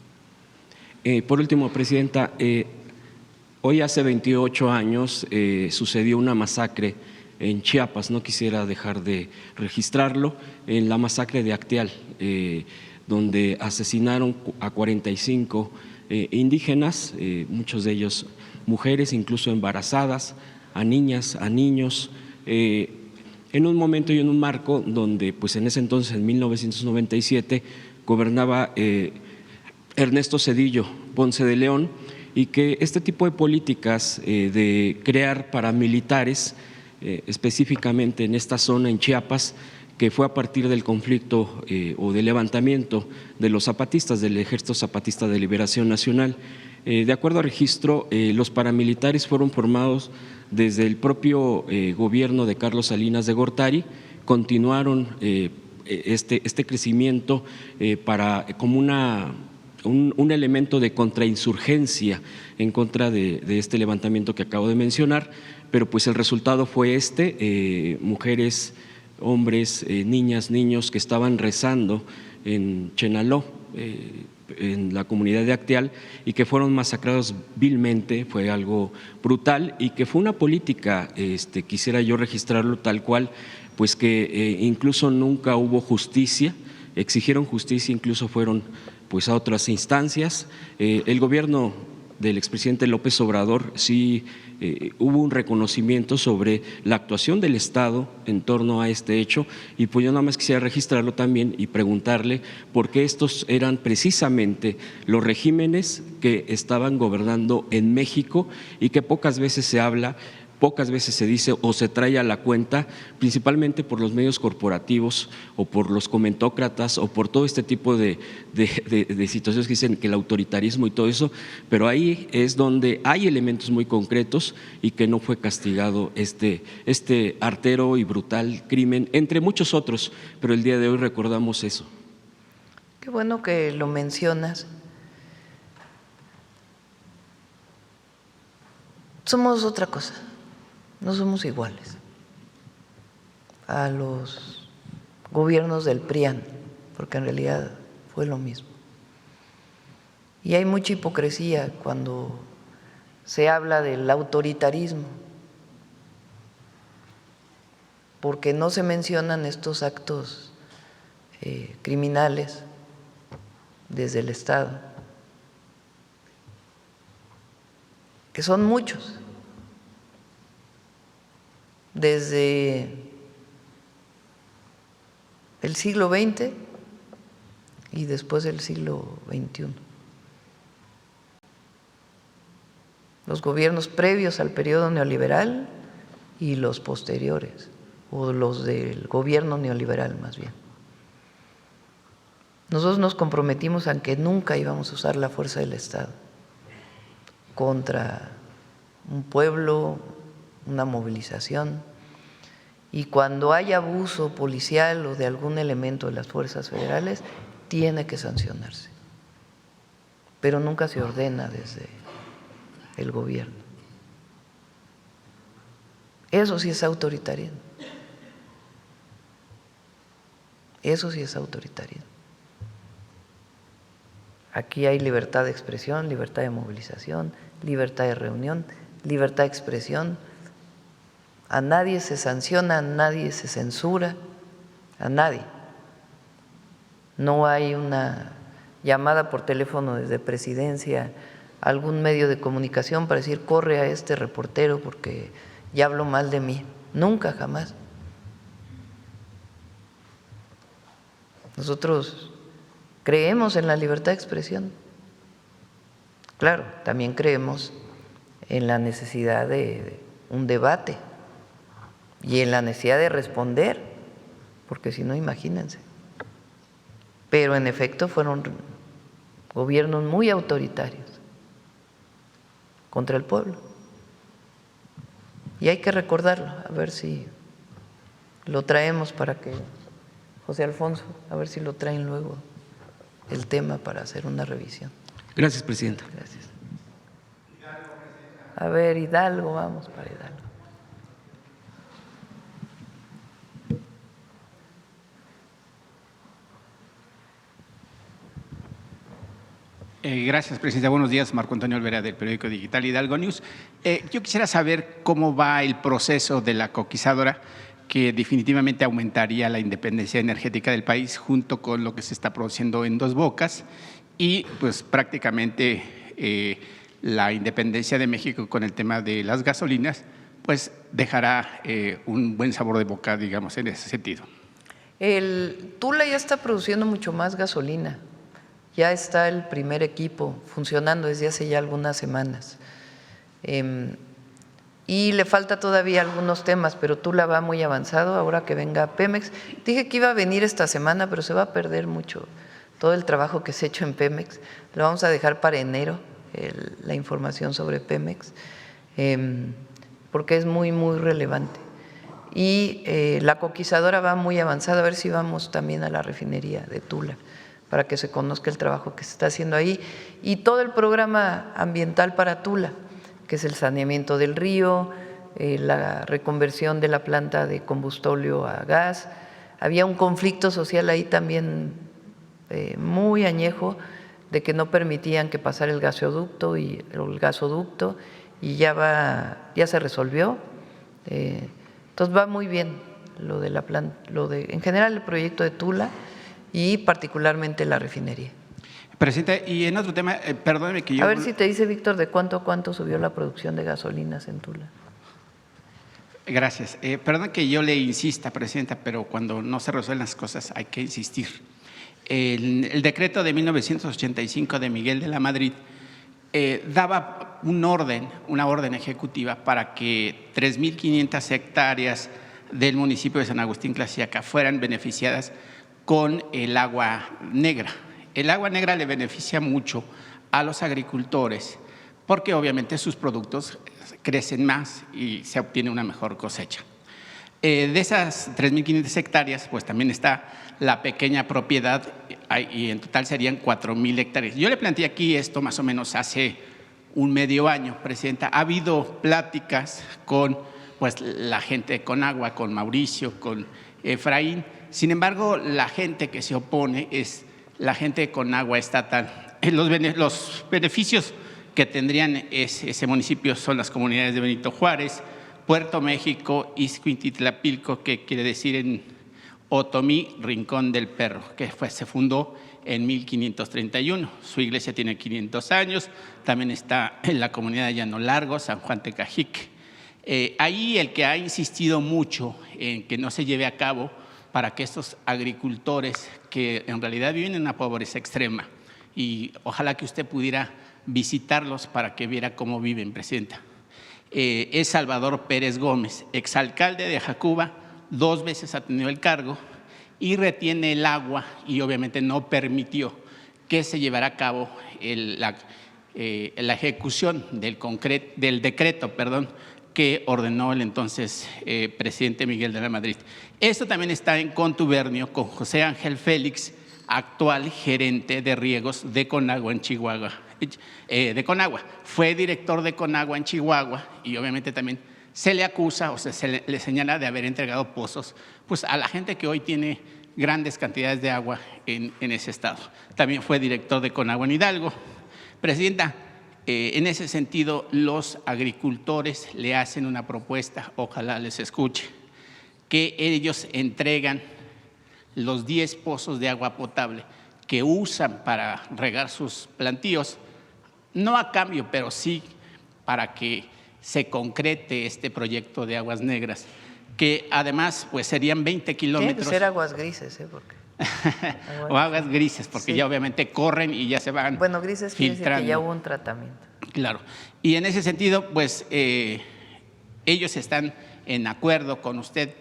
Por último, Presidenta, hoy hace 28 años sucedió una masacre en Chiapas, no quisiera dejar de registrarlo, en la masacre de Acteal, donde asesinaron a 45 indígenas, muchos de ellos mujeres, incluso embarazadas, a niñas, a niños, en un momento y en un marco donde pues en ese entonces, en 1997, gobernaba Ernesto Zedillo Ponce de León, y que este tipo de políticas de crear paramilitares, específicamente en esta zona, en Chiapas, que fue a partir del conflicto o del levantamiento de los zapatistas, del Ejército Zapatista de Liberación Nacional. De acuerdo al registro, los paramilitares fueron formados desde el propio gobierno de Carlos Salinas de Gortari, continuaron este crecimiento como un elemento de contrainsurgencia en contra de este levantamiento que acabo de mencionar, pero pues el resultado fue mujeres, hombres, niñas, niños que estaban rezando en Chenaló, en la comunidad de Acteal, y que fueron masacrados vilmente. Fue algo brutal y que fue una política, quisiera yo registrarlo tal cual, pues que incluso nunca hubo justicia, exigieron justicia, incluso fueron pues a otras instancias. El gobierno del expresidente López Obrador, sí hubo un reconocimiento sobre la actuación del Estado en torno a este hecho, y pues yo nada más quisiera registrarlo también y preguntarle por qué estos eran precisamente los regímenes que estaban gobernando en México y que pocas veces se habla, pocas veces se dice o se trae a la cuenta, principalmente por los medios corporativos o por los comentócratas o por todo este tipo de situaciones que dicen que el autoritarismo y todo eso, pero ahí es donde hay elementos muy concretos y que no fue castigado este artero y brutal crimen, entre muchos otros, pero el día de hoy recordamos eso. Qué bueno que lo mencionas. Somos otra cosa. No somos iguales a los gobiernos del PRIAN, porque en realidad fue lo mismo. Y hay mucha hipocresía cuando se habla del autoritarismo, porque no se mencionan estos actos criminales desde el Estado, que son muchos. Desde el siglo XX y después del siglo XXI. Los gobiernos previos al periodo neoliberal y los posteriores, o los del gobierno neoliberal más bien. Nosotros nos comprometimos a que nunca íbamos a usar la fuerza del Estado contra un pueblo, una movilización, y cuando hay abuso policial o de algún elemento de las fuerzas federales, tiene que sancionarse, pero nunca se ordena desde el gobierno. Eso sí es autoritarismo. Eso sí es autoritarismo. Aquí hay libertad de expresión, libertad de movilización, libertad de reunión, libertad de expresión. A nadie se sanciona, a nadie se censura, a nadie. No hay una llamada por teléfono desde Presidencia a algún medio de comunicación para decir corre a este reportero porque ya habló mal de mí. Nunca, jamás. Nosotros creemos en la libertad de expresión. Claro, también creemos en la necesidad de un debate y en la necesidad de responder, porque si no, imagínense. Pero en efecto fueron gobiernos muy autoritarios contra el pueblo. Y hay que recordarlo, a ver si lo traemos para que, José Alfonso, a ver si lo traen luego el tema para hacer una revisión. Gracias, Presidenta. Gracias. A ver, Hidalgo, vamos para Hidalgo. Gracias, Presidenta. Buenos días, Marco Antonio Olvera, del periódico digital Hidalgo News. Yo quisiera saber cómo va el proceso de la coquizadora, que definitivamente aumentaría la independencia energética del país junto con lo que se está produciendo en Dos Bocas y pues prácticamente la independencia de México con el tema de las gasolinas, pues dejará un buen sabor de boca, digamos, en ese sentido. Tula ya está produciendo mucho más gasolina. Ya está el primer equipo funcionando desde hace ya algunas semanas. Y le falta todavía algunos temas, pero Tula va muy avanzado ahora que venga Pemex. Dije que iba a venir esta semana, pero se va a perder mucho todo el trabajo que se ha hecho en Pemex. Lo vamos a dejar para enero, la información sobre Pemex, porque es muy, muy relevante. Y la coquizadora va muy avanzada, a ver si vamos también a la refinería de Tula, para que se conozca el trabajo que se está haciendo ahí, y todo el programa ambiental para Tula, que es el saneamiento del río, la reconversión de la planta de combustóleo a gas. Había un conflicto social ahí también muy añejo, de que no permitían que pasara el gasoducto y ya se resolvió. Entonces va muy bien lo de la planta, en general el proyecto de Tula y particularmente la refinería. Presidente, y en otro tema, perdóneme que yo… A ver si te dice, Víctor, de cuánto a cuánto subió la producción de gasolinas en Tula. Gracias. Perdón que yo le insista, Presidenta, pero cuando no se resuelven las cosas hay que insistir. El decreto de 1985 de Miguel de la Madrid daba una orden ejecutiva para que 3.500 hectáreas del municipio de San Agustín Tlaxiaca fueran beneficiadas con el agua negra. El agua negra le beneficia mucho a los agricultores porque obviamente sus productos crecen más y se obtiene una mejor cosecha. De esas 3.500 hectáreas, pues también está la pequeña propiedad y en total serían 4.000 hectáreas. Yo le planteé aquí esto más o menos hace un medio año, Presidenta. Ha habido pláticas con pues, la gente de Conagua, con Mauricio, con Efraín. Sin embargo, la gente que se opone es la gente de Conagua estatal. Los beneficios que tendrían ese municipio son las comunidades de Benito Juárez, Puerto México, Ixcuintitlapilco, que quiere decir en Otomí, Rincón del Perro, que se fundó en 1531. Su iglesia tiene 500 años, también está en la comunidad de Llano Largo, San Juan Tecajique. Ahí el que ha insistido mucho en que no se lleve a cabo para que estos agricultores que en realidad viven en una pobreza extrema, y ojalá que usted pudiera visitarlos para que viera cómo viven, Presidenta. Es Salvador Pérez Gómez, exalcalde de Jacuba, 2 veces ha tenido el cargo y retiene el agua y obviamente no permitió que se llevara a cabo la ejecución del decreto que ordenó el entonces presidente Miguel de la Madrid. Esto también está en contubernio con José Ángel Félix, actual gerente de riegos de Conagua en Chihuahua. Fue director de Conagua en Chihuahua y obviamente también se le acusa o se le señala de haber entregado pozos pues, a la gente que hoy tiene grandes cantidades de agua en ese estado. También fue director de Conagua en Hidalgo. Presidenta, en ese sentido, los agricultores le hacen una propuesta, ojalá les escuche, que ellos entregan los 10 pozos de agua potable que usan para regar sus plantíos, no a cambio, pero sí para que se concrete este proyecto de aguas negras, que además pues serían 20 kilómetros. Tiene que ser aguas grises, porque… o aguas grises, porque sí, ya obviamente corren y ya se van Bueno, grises quiere decir que ya hubo un tratamiento. Claro. Y en ese sentido, pues ellos están en acuerdo con usted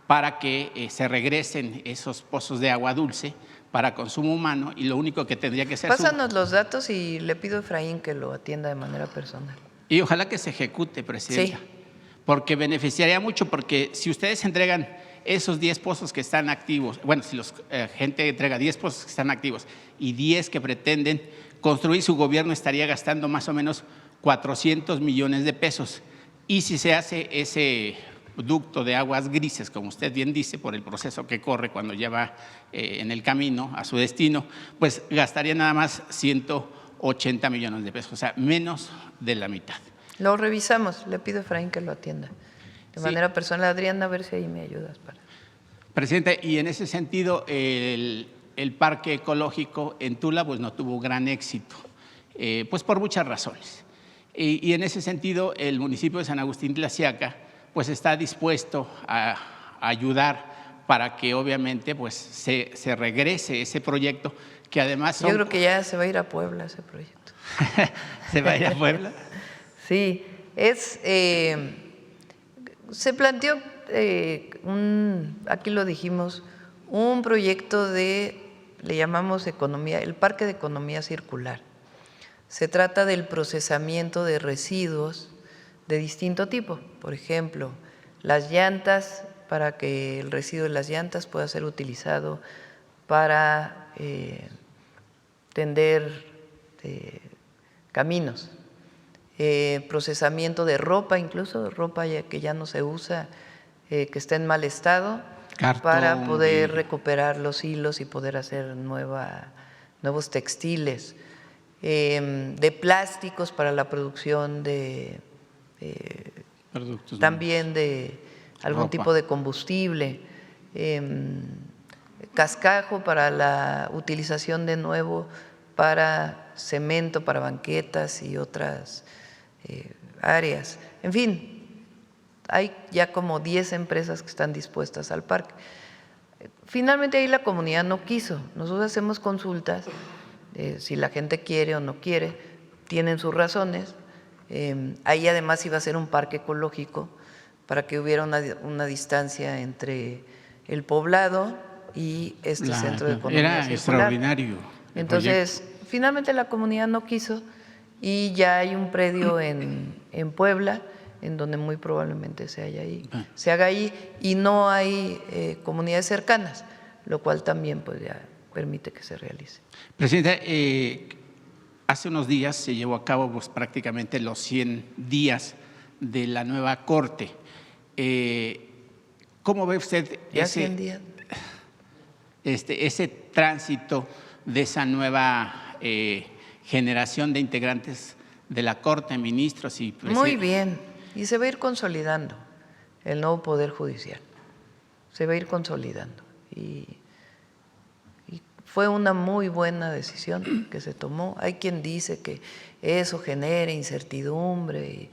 para que se regresen esos pozos de agua dulce para consumo humano y lo único que tendría que ser… Pásanos los datos y le pido a Efraín que lo atienda de manera personal. Y ojalá que se ejecute, Presidenta. Sí. Porque beneficiaría mucho, porque si ustedes entregan esos 10 pozos que están activos, bueno, si la gente entrega 10 pozos que están activos y 10 que pretenden construir, su gobierno estaría gastando más o menos 400 millones de pesos. Y si se hace ese ducto de aguas grises, como usted bien dice, por el proceso que corre cuando ya va en el camino a su destino, pues gastaría nada más 180 millones de pesos, o sea, menos de la mitad. Lo revisamos, le pido a Efraín que lo atienda. De manera personal, Adriana, a ver si ahí me ayudas. Presidente, y en ese sentido, el parque ecológico en Tula pues no tuvo gran éxito, pues por muchas razones. Y en ese sentido, el municipio de San Agustín Tlaxiaca pues está dispuesto a ayudar para que obviamente pues se regrese ese proyecto, que además… Yo creo que ya se va a ir a Puebla ese proyecto. ¿Se va a ir a Puebla? Sí, se planteó, aquí lo dijimos, un proyecto le llamamos economía, el Parque de Economía Circular. Se trata del procesamiento de residuos de distinto tipo. Por ejemplo, las llantas, para que el residuo de las llantas pueda ser utilizado para tender caminos. Procesamiento de ropa, incluso ropa que ya no se usa, que está en mal estado, para poder recuperar los hilos y poder hacer nuevos textiles. De plásticos para la producción de también de algún tipo de combustible, cascajo para la utilización de nuevo para cemento, para banquetas y otras áreas. En fin, hay ya como 10 empresas que están dispuestas al parque. Finalmente ahí la comunidad no quiso. Nosotros hacemos consultas, si la gente quiere o no quiere, tienen sus razones. Ahí además iba a ser un parque ecológico para que hubiera una distancia entre el poblado y este centro de economía Era circular. extraordinario. Entonces, finalmente la comunidad no quiso y ya hay un predio en Puebla en donde muy probablemente se haga ahí y no hay comunidades cercanas, lo cual también pues ya permite que se realice. Presidenta, hace unos días se llevó a cabo pues, prácticamente los 100 días de la nueva Corte. ¿Cómo ve usted ese tránsito de esa nueva generación de integrantes de la Corte, ministros y presidentes? Muy bien, y se va a ir consolidando el nuevo Poder Judicial, se va a ir consolidando y fue una muy buena decisión que se tomó. Hay quien dice que eso genera incertidumbre y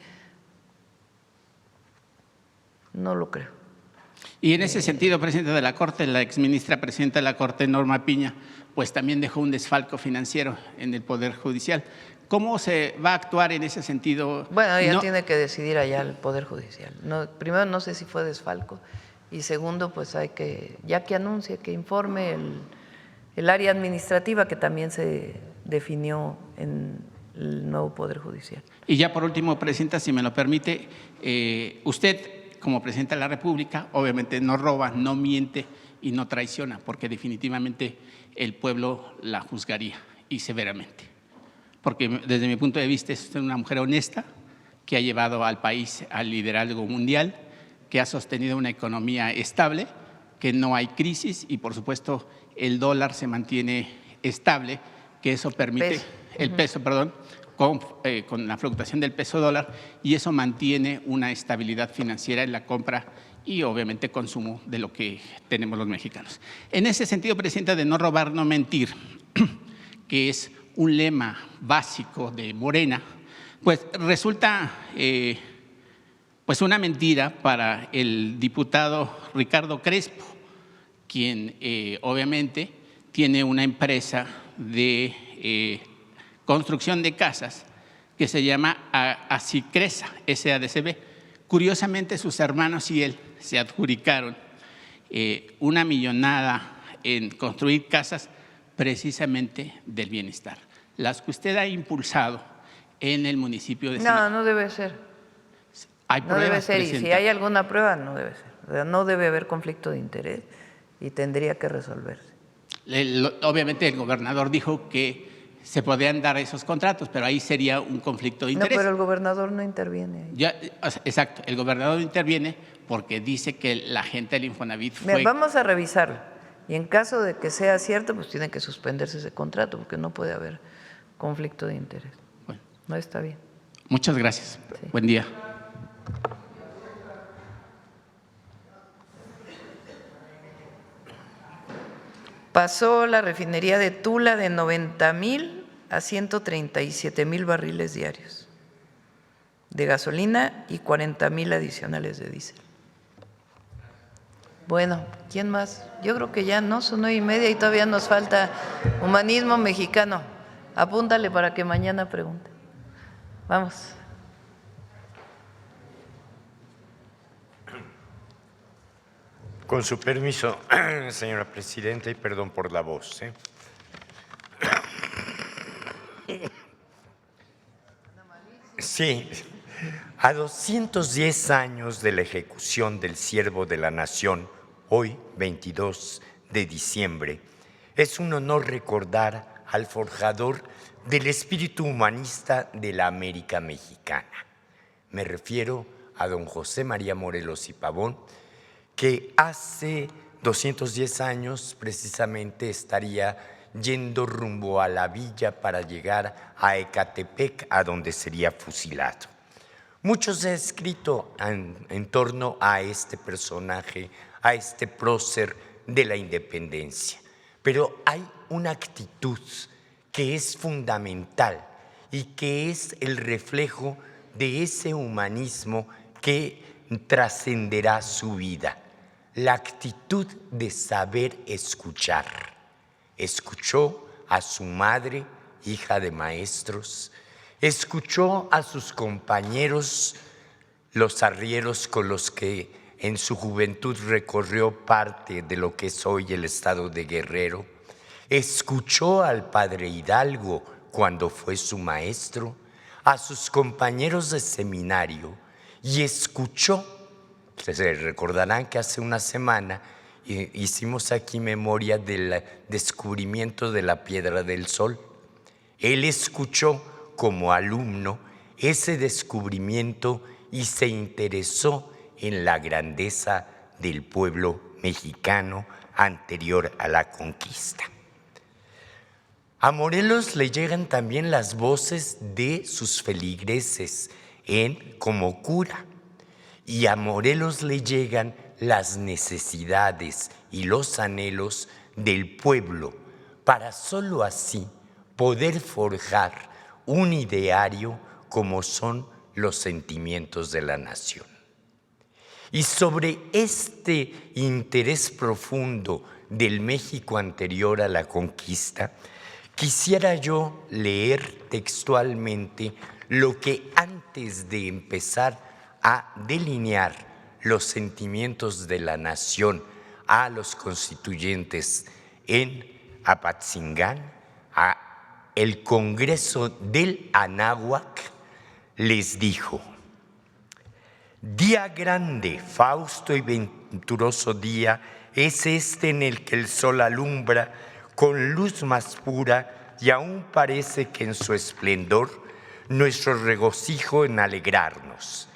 no lo creo. Y en ese sentido, presidente de la Corte, la exministra presidenta de la Corte, Norma Piña, pues también dejó un desfalco financiero en el Poder Judicial. ¿Cómo se va a actuar en ese sentido? Bueno, ella tiene que decidir allá el Poder Judicial. Primero, no sé si fue desfalco y segundo, pues hay que, ya que anuncie, que informe el área administrativa que también se definió en el nuevo Poder Judicial. Y ya por último, presidenta, si me lo permite, usted como presidenta de la República obviamente no roba, no miente y no traiciona, porque definitivamente el pueblo la juzgaría y severamente. Porque desde mi punto de vista es una mujer honesta que ha llevado al país al liderazgo mundial, que ha sostenido una economía estable, que no hay crisis y por supuesto el dólar se mantiene estable, que eso permite, el peso, perdón, con la fluctuación del peso dólar y eso mantiene una estabilidad financiera en la compra y obviamente consumo de lo que tenemos los mexicanos. En ese sentido, presidenta, de no robar, no mentir, que es un lema básico de Morena, pues resulta pues una mentira para el diputado Ricardo Crespo, quien obviamente tiene una empresa de construcción de casas que se llama Asicresa, SADCB. Curiosamente, sus hermanos y él se adjudicaron una millonada en construir casas precisamente del bienestar, las que usted ha impulsado en el municipio de Sinaloa. No debe ser. Hay pruebas, no debe ser, presidenta. y si hay alguna prueba, no debe ser. O sea, no debe haber conflicto de interés y tendría que resolverse. Obviamente el gobernador dijo que se podían dar esos contratos, pero ahí sería un conflicto de interés. No, pero el gobernador no interviene ahí. Exacto, el gobernador interviene porque dice que la gente del Infonavit fue… Mira, vamos a revisarlo y en caso de que sea cierto, pues tiene que suspenderse ese contrato porque no puede haber conflicto de interés. Bueno, no está bien. Muchas gracias. Sí. Buen día. Pasó la refinería de Tula de 90,000 a 137,000 barriles diarios de gasolina y 40,000 adicionales de diésel. Bueno, ¿quién más? Yo creo que ya no, son 9:30 y todavía nos falta humanismo mexicano. Apúntale para que mañana pregunte. Vamos. Con su permiso, señora presidenta, y perdón por la voz. Sí, a 210 años de la ejecución del Siervo de la Nación, hoy 22 de diciembre, es un honor recordar al forjador del espíritu humanista de la América mexicana. Me refiero a don José María Morelos y Pavón, que hace 210 años precisamente estaría yendo rumbo a la villa para llegar a Ecatepec, a donde sería fusilado. Mucho se ha escrito en torno a este personaje, a este prócer de la independencia, pero hay una actitud que es fundamental y que es el reflejo de ese humanismo que trascenderá su vida, la actitud de saber escuchar. Escuchó a su madre, hija de maestros, escuchó a sus compañeros, los arrieros con los que en su juventud recorrió parte de lo que es hoy el estado de Guerrero, escuchó al padre Hidalgo cuando fue su maestro, a sus compañeros de seminario y escuchó. Se recordarán que hace una semana hicimos aquí memoria del descubrimiento de la Piedra del Sol. Él escuchó como alumno ese descubrimiento y se interesó en la grandeza del pueblo mexicano anterior a la conquista. A Morelos le llegan también las voces de sus feligreses como cura, y a Morelos le llegan las necesidades y los anhelos del pueblo para solo así poder forjar un ideario como son los sentimientos de la nación. Y sobre este interés profundo del México anterior a la conquista, quisiera yo leer textualmente lo que antes de empezar a delinear los sentimientos de la nación a los constituyentes en Apatzingán, a el Congreso del Anáhuac, les dijo: día grande, fausto y venturoso día es este en el que el sol alumbra con luz más pura y aún parece que en su esplendor nuestro regocijo en alegrarnos.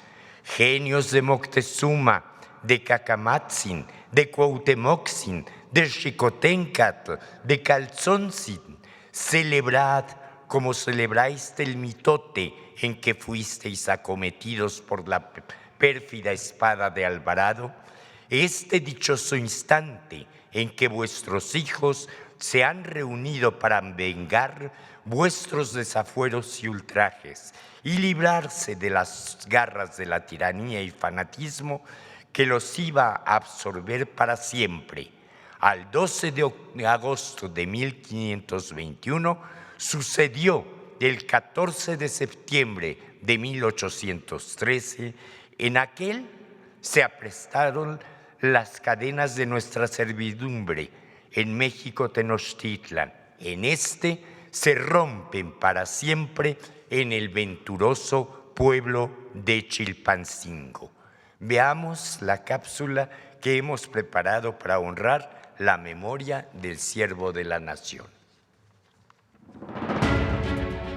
Genios de Moctezuma, de Cacamatzin, de Cuauhtemotzin, de Xicoténcatl, de Calzoncin, celebrad como celebráis el mitote en que fuisteis acometidos por la pérfida espada de Alvarado, este dichoso instante en que vuestros hijos se han reunido para vengar vuestros desafueros y ultrajes y librarse de las garras de la tiranía y fanatismo que los iba a absorber para siempre. Al 12 de agosto de 1521 sucedió el 14 de septiembre de 1813, en aquel se aprestaron las cadenas de nuestra servidumbre en México Tenochtitlan. En este se rompen para siempre en el venturoso pueblo de Chilpancingo. Veamos la cápsula que hemos preparado para honrar la memoria del siervo de la nación.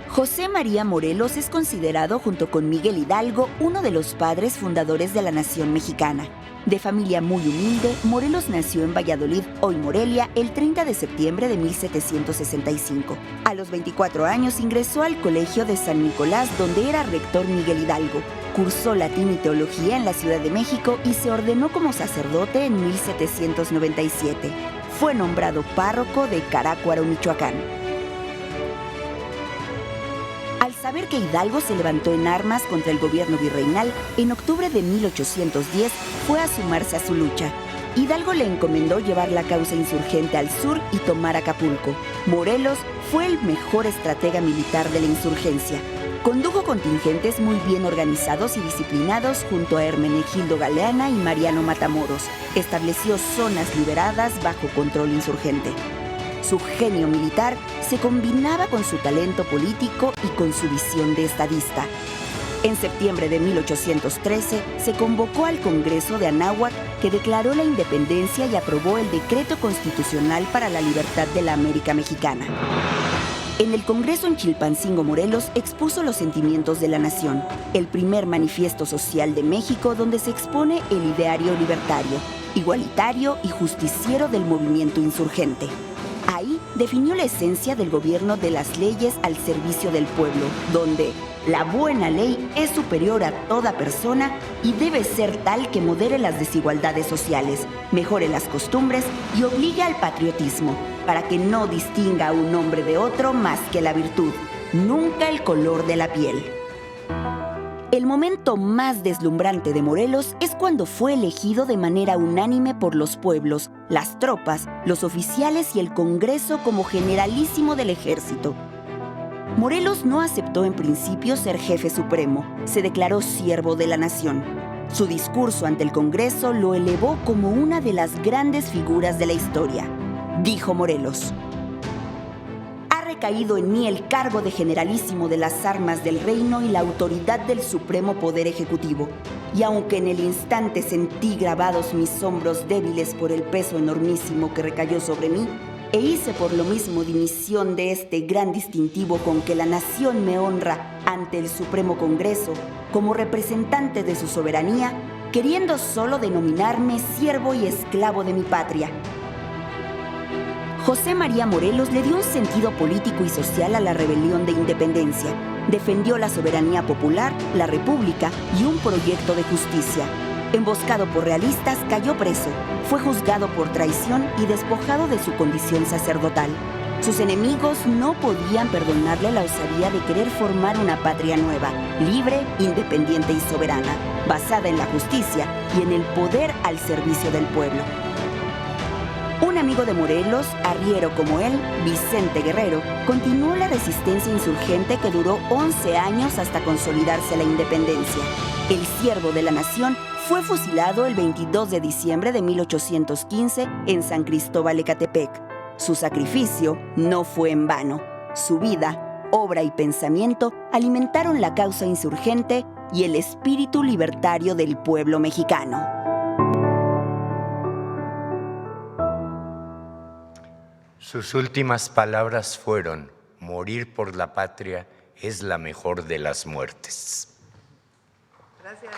José María Morelos es considerado, junto con Miguel Hidalgo, uno de los padres fundadores de la nación mexicana. De familia muy humilde, Morelos nació en Valladolid, hoy Morelia, el 30 de septiembre de 1765. A los 24 años ingresó al Colegio de San Nicolás, donde era rector Miguel Hidalgo. Cursó latín y teología en la Ciudad de México y se ordenó como sacerdote en 1797. Fue nombrado párroco de Carácuaro, Michoacán. Al saber que Hidalgo se levantó en armas contra el gobierno virreinal, en octubre de 1810 fue a sumarse a su lucha. Hidalgo le encomendó llevar la causa insurgente al sur y tomar Acapulco. Morelos fue el mejor estratega militar de la insurgencia. Condujo contingentes muy bien organizados y disciplinados junto a Hermenegildo Galeana y Mariano Matamoros. Estableció zonas liberadas bajo control insurgente. Su genio militar se combinaba con su talento político y con su visión de estadista. En septiembre de 1813 se convocó al Congreso de Anáhuac, que declaró la independencia y aprobó el decreto constitucional para la libertad de la América Mexicana. En el Congreso en Chilpancingo, Morelos, expuso los sentimientos de la nación, el primer manifiesto social de México donde se expone el ideario libertario, igualitario y justiciero del movimiento insurgente. Ahí definió la esencia del gobierno de las leyes al servicio del pueblo, donde La buena ley es superior a toda persona y debe ser tal que modere las desigualdades sociales, mejore las costumbres y obligue al patriotismo, para que no distinga a un hombre de otro más que la virtud, nunca el color de la piel. El momento más deslumbrante de Morelos es cuando fue elegido de manera unánime por los pueblos, las tropas, los oficiales y el Congreso como generalísimo del ejército. Morelos no aceptó en principio ser jefe supremo, se declaró siervo de la nación. Su discurso ante el Congreso lo elevó como una de las grandes figuras de la historia. Dijo Morelos: ha recaído en mí el cargo de generalísimo de las armas del reino y la autoridad del supremo poder ejecutivo. Y aunque en el instante sentí grabados mis hombros débiles por el peso enormísimo que recayó sobre mí, e hice por lo mismo dimisión de este gran distintivo con que la nación me honra ante el Supremo Congreso como representante de su soberanía, queriendo solo denominarme siervo y esclavo de mi patria. José María Morelos le dio un sentido político y social a la rebelión de independencia. Defendió la soberanía popular, la república y un proyecto de justicia. Emboscado por realistas, cayó preso, fue juzgado por traición y despojado de su condición sacerdotal. Sus enemigos no podían perdonarle la osadía de querer formar una patria nueva, libre, independiente y soberana, basada en la justicia y en el poder al servicio del pueblo. Un amigo de Morelos, arriero como él, Vicente Guerrero, continuó la resistencia insurgente que duró 11 años hasta consolidarse la independencia. El siervo de la nación fue fusilado el 22 de diciembre de 1815 en San Cristóbal Ecatepec. Su sacrificio no fue en vano. Su vida, obra y pensamiento alimentaron la causa insurgente y el espíritu libertario del pueblo mexicano. Sus últimas palabras fueron: morir por la patria es la mejor de las muertes. Gracias.